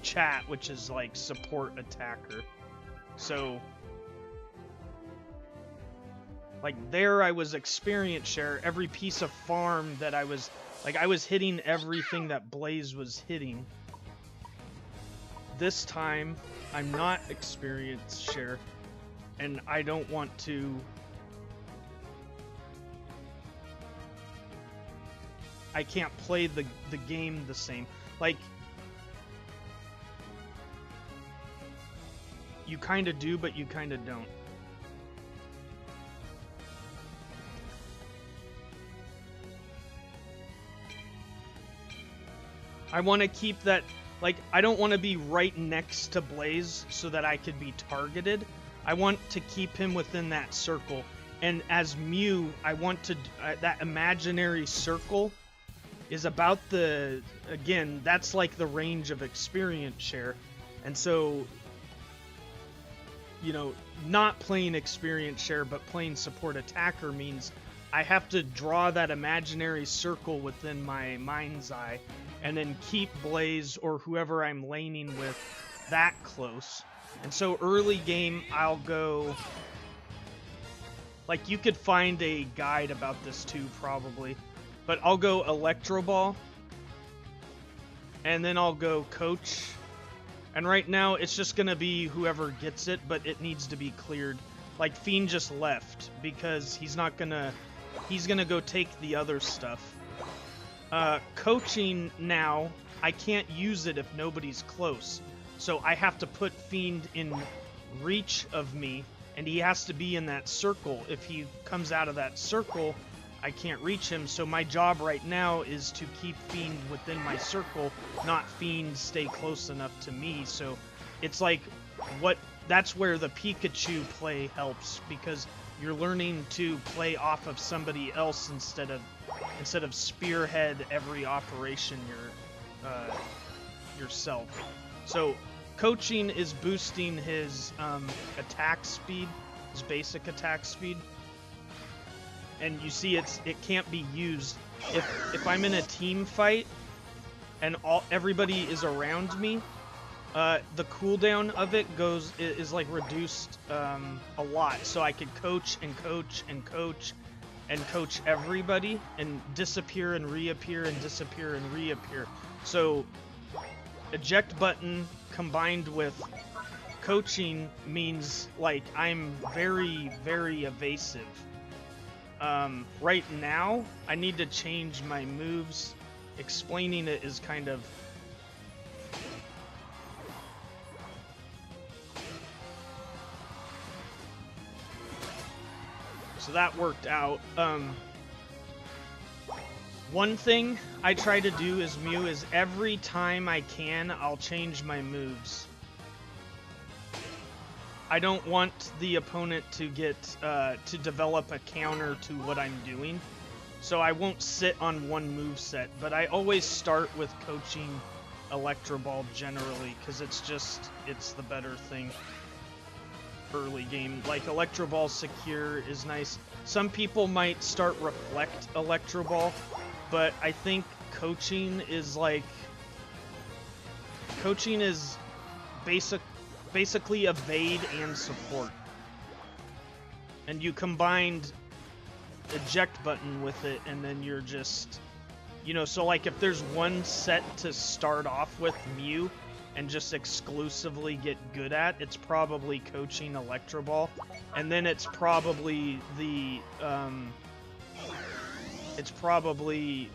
chat, which is, like, support attacker. So... like, there I was experience share. Every piece of farm that I was... like, I was hitting everything that Blaze was hitting. This time, I'm not experience share, and I don't want to... I can't play the game the same. Like, you kinda do, but you kinda don't. I want to keep that, like, I don't want to be right next to Blaze so that I could be targeted. I want to keep him within that circle. And as Mew, I want to, that imaginary circle is about the, again, that's like the range of experience share. And so, you know, not playing experience share, but playing support attacker means I have to draw that imaginary circle within my mind's eye, and then keep Blaze or whoever I'm laning with that close. And so early game, I'll go... like, you could find a guide about this too, probably. But I'll go Electro Ball, and then I'll go Coach. And right now, it's just gonna be whoever gets it, but it needs to be cleared. Like, Fiend just left, because he's not gonna... he's gonna go take the other stuff. Coaching now, I can't use it if nobody's close. So I have to put Fiend in reach of me, and he has to be in that circle. If he comes out of that circle, I can't reach him. So my job right now is to keep Fiend within my circle, not Fiend stay close enough to me. So it's like, that's where the Pikachu play helps, because you're learning to play off of somebody else instead of spearhead every operation yourself. So coaching is boosting his attack speed, his basic attack speed, and you see it can't be used if I'm in a team fight and everybody is around me. The cooldown of it is like reduced a lot, so I could coach and coach and coach and coach everybody and disappear and reappear and disappear and reappear. So eject button combined with coaching means, like, I'm very, very evasive. Right now, I need to change my moves. Explaining it is kind of... so that worked out. One thing I try to do as Mew is every time I can, I'll change my moves. I don't want the opponent to get to develop a counter to what I'm doing. So I won't sit on one moveset, but I always start with coaching Electro Ball generally, because it's the better thing early game. Like, Electro Ball secure is nice. Some people might start Reflect Electro Ball, but I think coaching is basically evade and support. And you combined eject button with it, and then you're just, you know, so like if there's one set to start off with Mew and just exclusively get good at, it's probably coaching Electro Ball, and then it's probably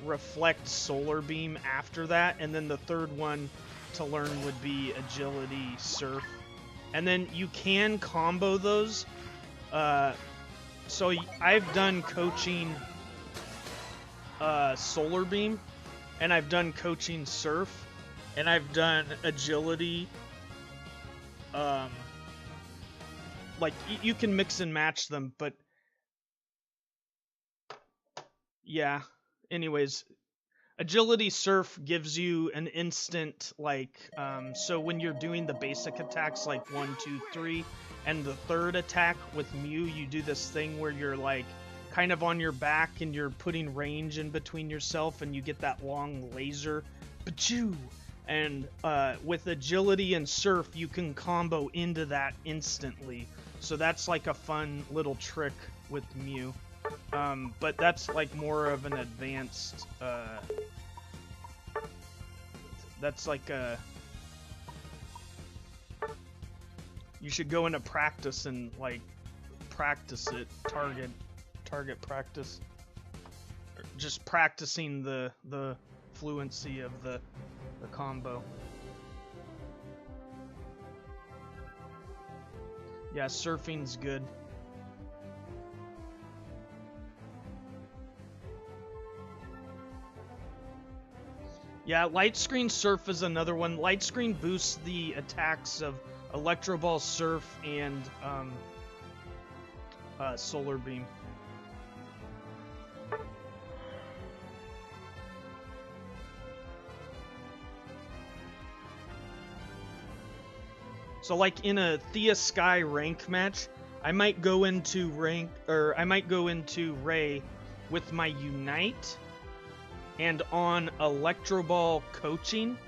Reflect Solar Beam after that, and then the third one to learn would be Agility Surf, and then you can combo those. So I've done coaching Solar Beam, and I've done coaching Surf, and I've done Agility. Like, you can mix and match them, but yeah. Anyways, Agility Surf gives you an instant, like, so when you're doing the basic attacks, like 1, 2, 3, and the third attack with Mew, you do this thing where you're, like, kind of on your back, and you're putting range in between yourself, and you get that long laser, Pachoo! And with Agility and Surf, you can combo into that instantly. So that's, like, a fun little trick with Mew. But that's, like, more of an advanced, that's like a... You should go into practice and, like, practice it, target practice. Or just practicing the fluency of the combo. Yeah, surfing's good. Yeah, Light Screen Surf is another one. Light Screen boosts the attacks of Electro Ball, Surf, and Solar Beam. So, like in a Thea Sky rank match, I might go into Ray with my Unite and on Electro Ball coaching,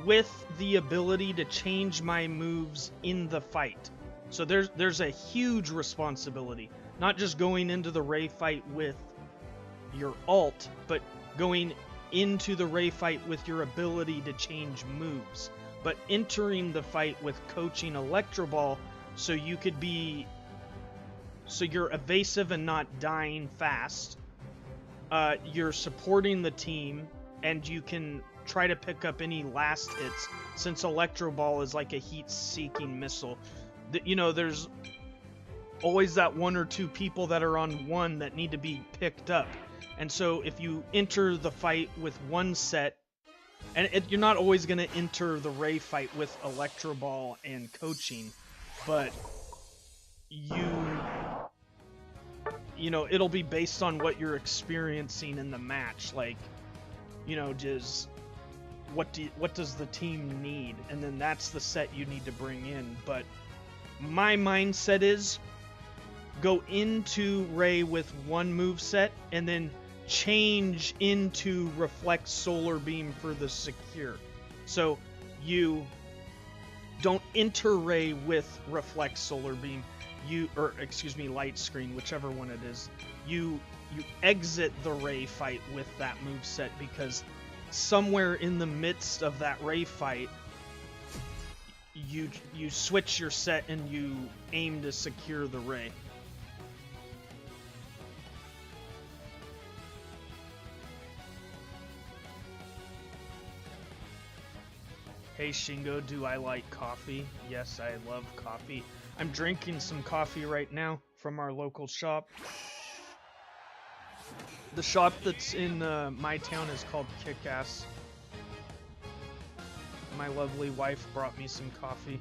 with the ability to change my moves in the fight. So there's a huge responsibility, not just going into the Ray fight with your ult, but going into the Ray fight with your ability to change moves, but entering the fight with coaching Electro Ball, so you're evasive and not dying fast. You're supporting the team, and you can try to pick up any last hits, since Electro Ball is like a heat-seeking missile. You know, there's always that one or two people that are on one that need to be picked up. And so if you enter the fight with one set, and you're not always going to enter the Ray fight with Electro Ball and coaching, but you know, it'll be based on what you're experiencing in the match. Like, you know, just what does the team need, and then that's the set you need to bring in. But my mindset is go into Ray with one move set, and then change into Reflect Solar Beam for the secure. So you don't enter Ray with Reflect Solar Beam, Light Screen, whichever one it is. You exit the Ray fight with that moveset, because somewhere in the midst of that Ray fight, you switch your set and you aim to secure the Ray. Hey Shingo, do I like coffee? Yes, I love coffee. I'm drinking some coffee right now from our local shop. The shop that's in my town is called Kick-Ass. My lovely wife brought me some coffee.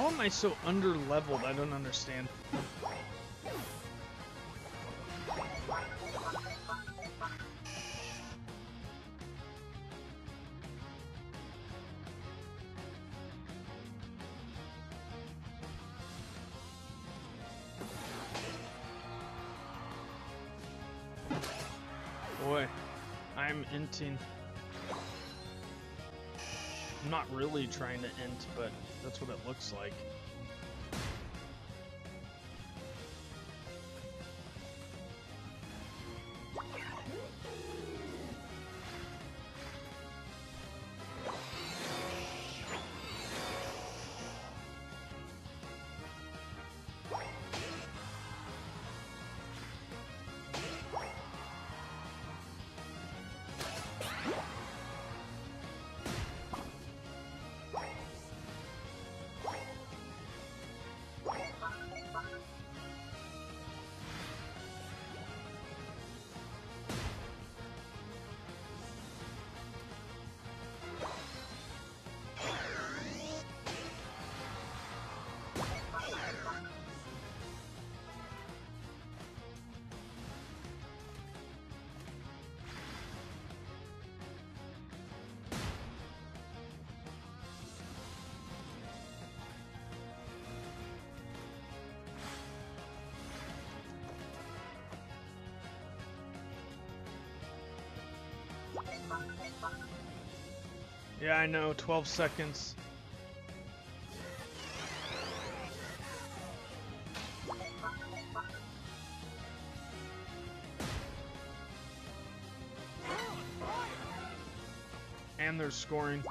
How am I so under-leveled? I don't understand. Boy, I'm inting. I'm not really trying to int, but that's what it looks like. Yeah, I know, 12 seconds. And they're scoring.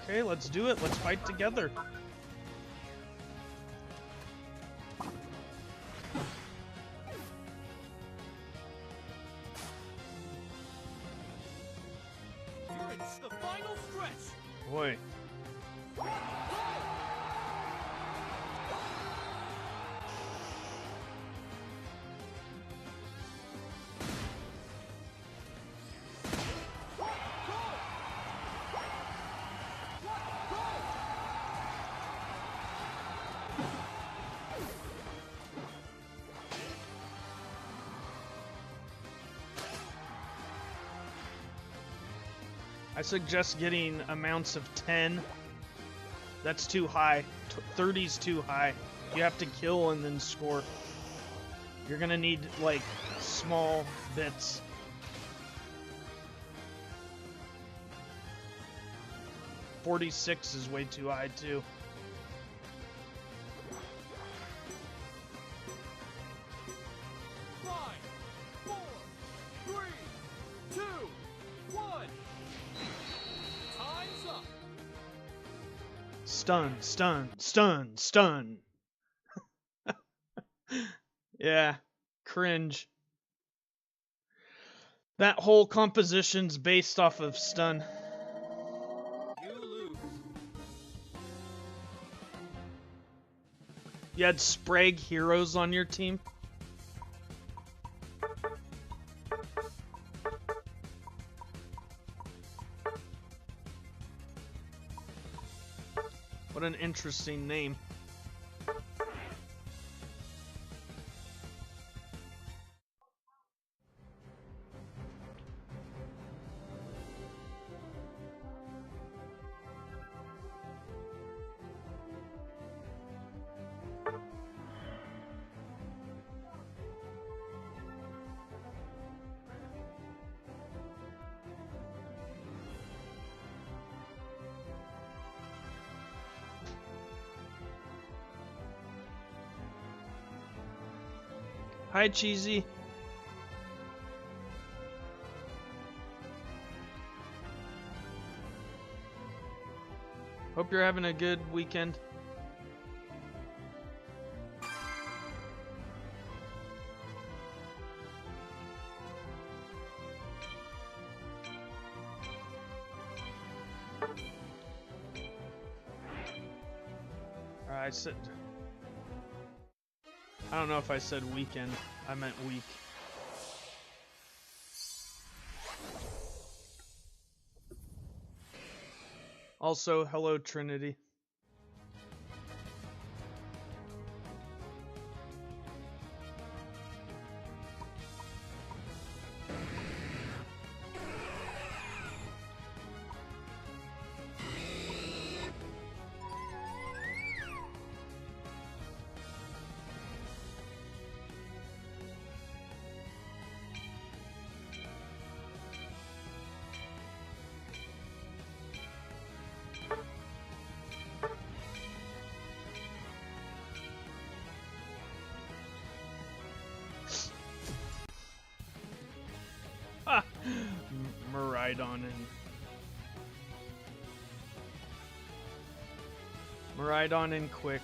Okay, let's do it. Let's fight together. It's the final stretch. Boy. I suggest getting amounts of 10. That's too high. 30's too high. You have to kill and then score. You're gonna need, like, small bits. $46 is way too high, too. Stun, stun, stun, stun. Yeah, cringe. That whole composition's based off of stun. You lose. You had Sprague heroes on your team? What an interesting name. Hi, Cheesy. Hope you're having a good weekend. I don't know if I said weekend. I meant week. Also, hello, Trinity. Maridon and quick.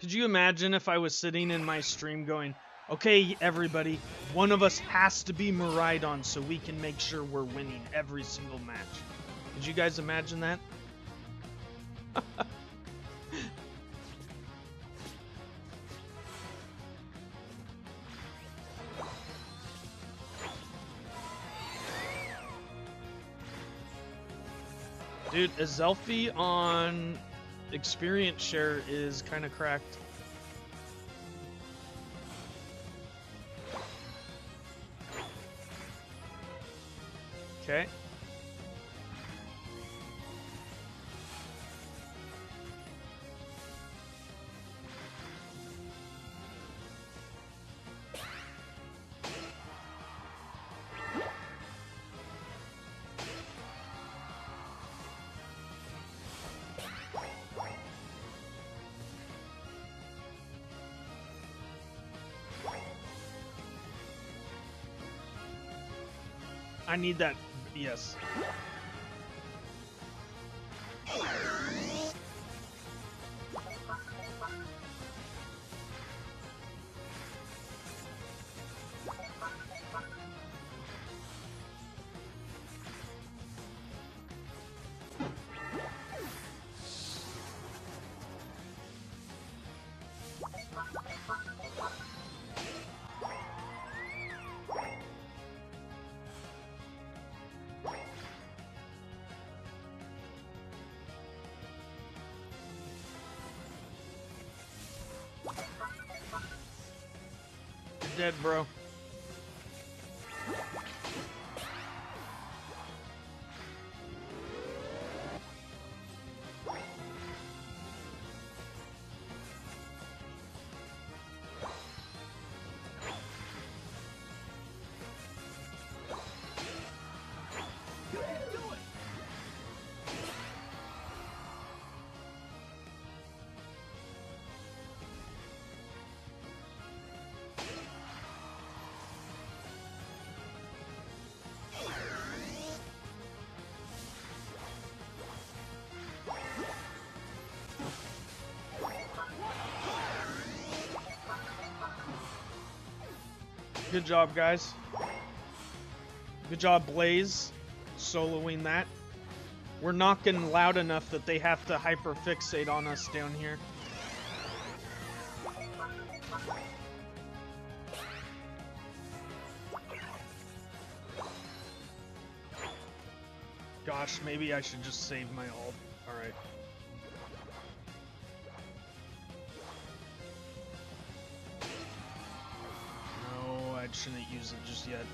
Could you imagine if I was sitting in my stream going, okay, everybody, one of us has to be Maridon so we can make sure we're winning every single match. Could you guys imagine that? Dude, Azelphi on experience share is kind of cracked. Okay. I need that, yes. Dead, bro. Good job, guys. Good job, Blaze, soloing that. We're knocking loud enough that they have to hyperfixate on us down here. Gosh, maybe I should just save my ult. Alright. I shouldn't use it just yet.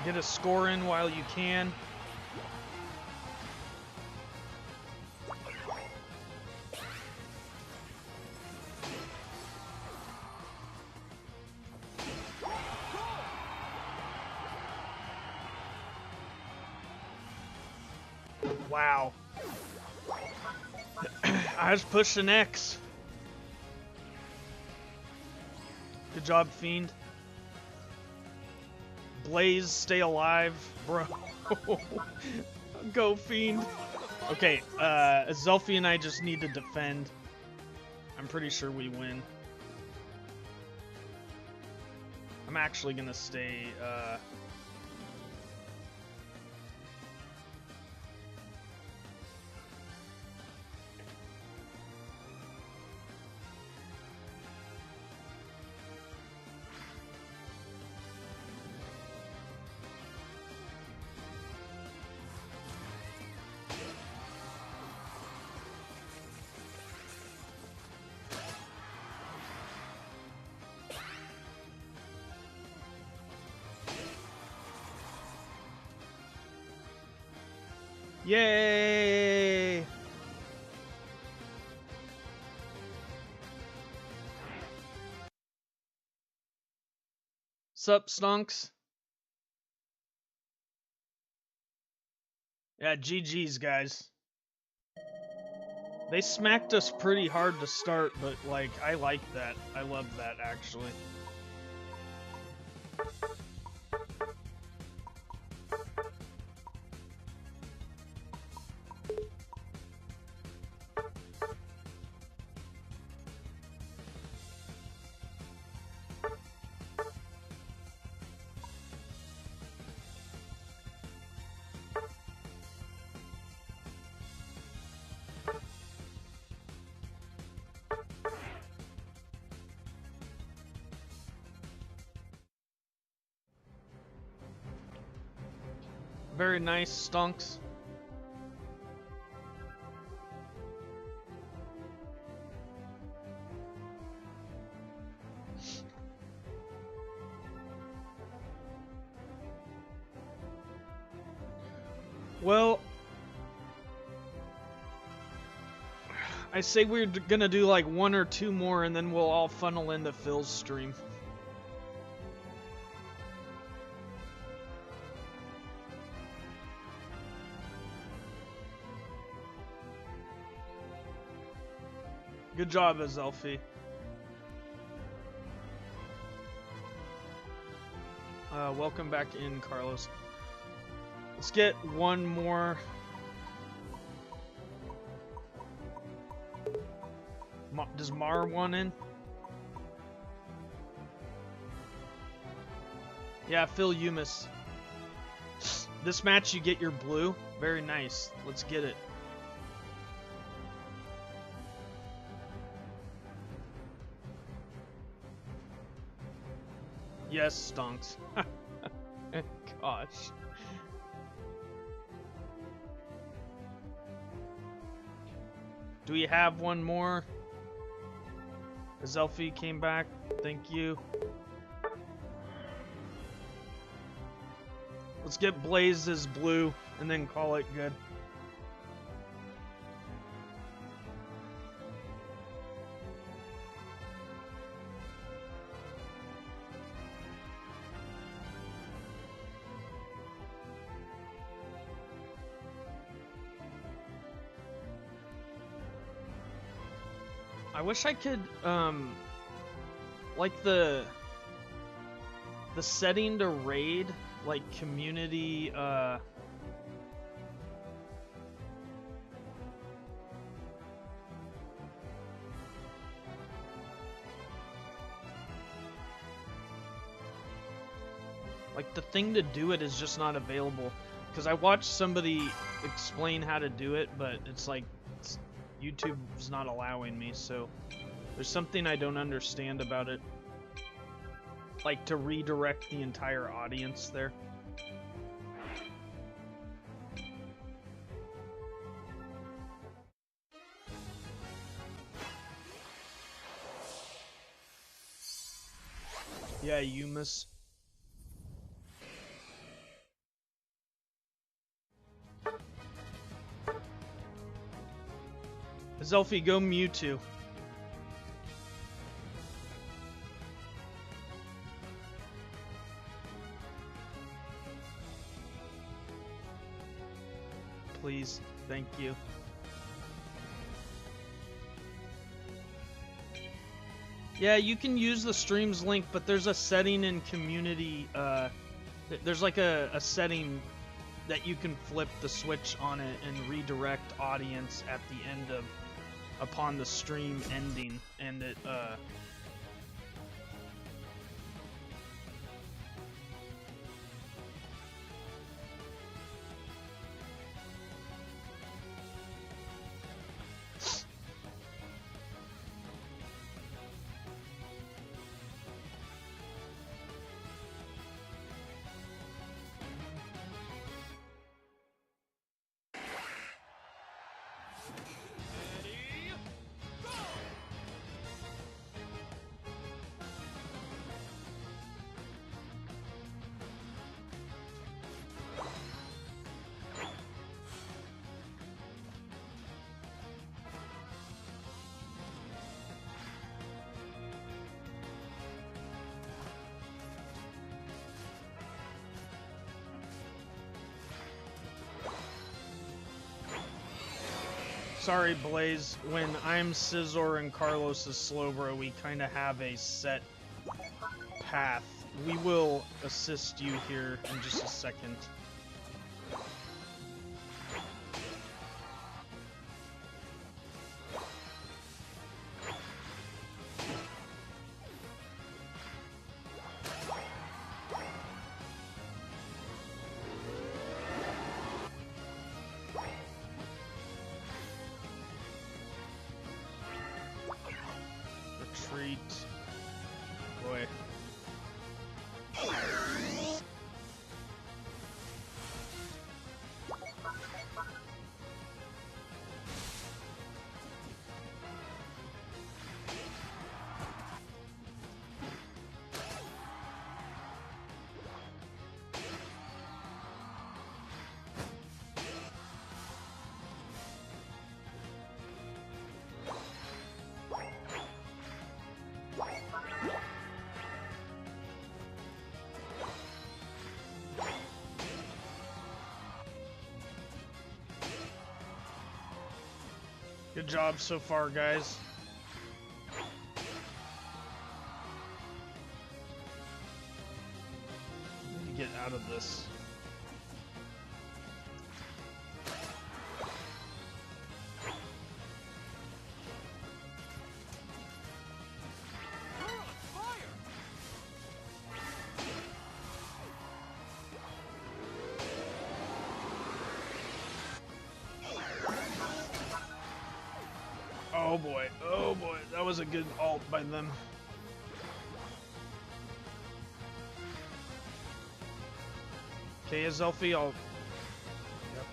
Get a score in while you can. Wow. I was pushing X. Good job, Fiend. Blaze, stay alive, bro. Go, Fiend. Okay, Zelfie and I just need to defend. I'm pretty sure we win. I'm actually gonna stay, yay! Sup, Stunks? Yeah, GG's, guys. They smacked us pretty hard to start, but, like, I like that. I love that, actually. Very nice, Stunks. Well, I say we're gonna do like 1 or 2 more and then we'll all funnel into Phil's stream. Good job, Azelfie. Welcome back in, Carlos. Let's get one more. Does Mar want in? Yeah, Phil Umis. This match you get your blue. Very nice. Let's get it. Yes, Stonks. Gosh. Do we have one more? Zelfie came back. Thank you. Let's get Blaze's blue and then call it good. I wish I could, like the setting to raid, like community, like the thing to do it is just not available. Because I watched somebody explain how to do it, but it's like, YouTube's not allowing me, so there's something I don't understand about it. Like to redirect the entire audience there. Yeah, Umis. Zelfie, go Mewtwo. Please, thank you. Yeah, you can use the streams link, but there's a setting in community, there's like a setting that you can flip the switch on it and redirect audience at the end of, upon the stream ending, and it, Ready, go! sorry, Blaze, when I'm Scizor and Carlos is Slowbro, we kind of have a set path. We will assist you here in just a second. Retreat. Boy. Good job so far, guys. Need to get out of this. You're on fire! Oh boy, that was a good ult by them. Okay, Zelfie, I'll... Yep.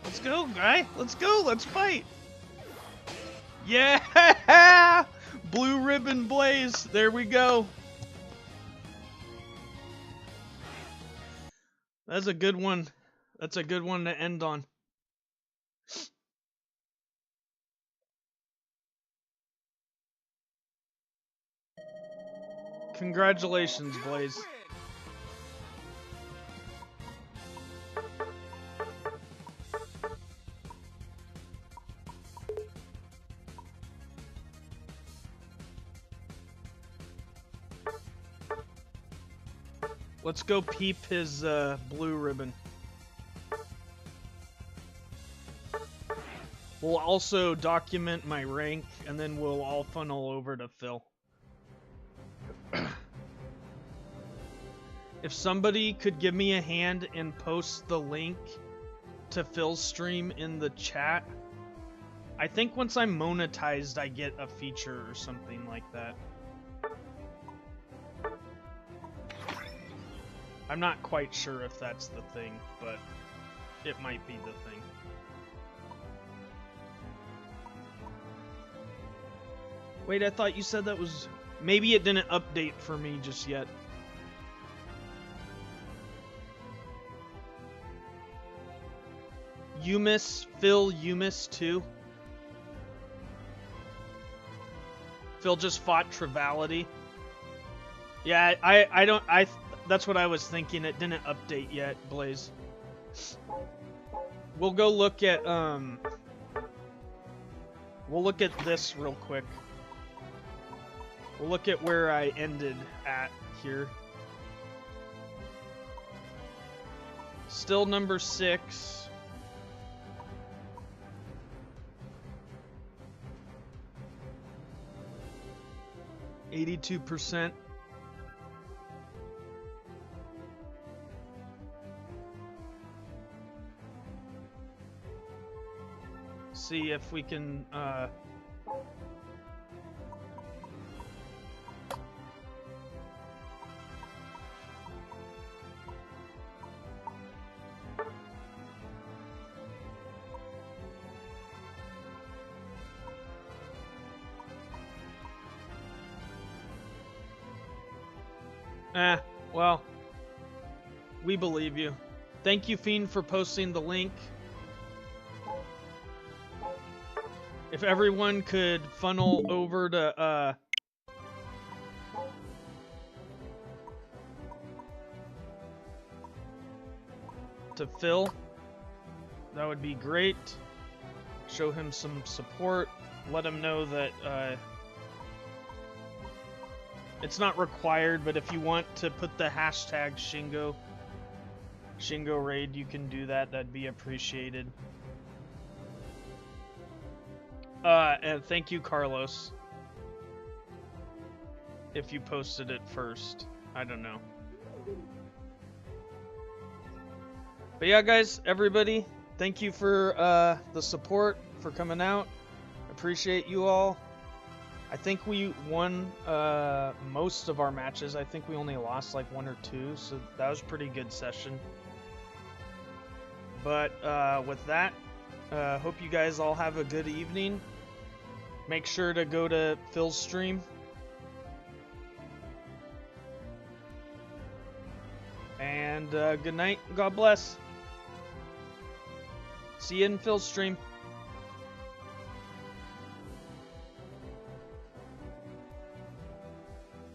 Let's go, guy. Let's go. Let's fight. Yeah! Blue ribbon Blaze. There we go. That's a good one. That's a good one to end on. Congratulations, Blaze. Win! Let's go peep his blue ribbon. We'll also document my rank, and then we'll all funnel over to Phil. If somebody could give me a hand and post the link to Phil's stream in the chat, I think once I'm monetized, I get a feature or something like that. I'm not quite sure if that's the thing, but it might be the thing. Wait, I thought you said that was... Maybe it didn't update for me just yet. Phil 𝗙𝗎𝗓 Phil just fought 𝗙𝗢𝗏. Yeah, that's what I was thinking. It didn't update yet, Blaze. We'll go look at we'll look at this real quick. We'll look at where I ended at here. Still number 6. %. See if we can well, we believe you. Thank you, Fiend, for posting the link. If everyone could funnel over to Phil, that would be great. Show him some support. Let him know that it's not required, but if you want to put the hashtag Shingo raid, you can do that. That'd be appreciated. And thank you, Carlos. If you posted it first. I don't know. But yeah, guys, everybody, thank you for the support, for coming out. Appreciate you all. I think we won most of our matches. I think we only lost like 1 or 2, so that was a pretty good session. But with that, hope you guys all have a good evening. Make sure to go to Phil's stream. And good night. God bless. See you in Phil's stream.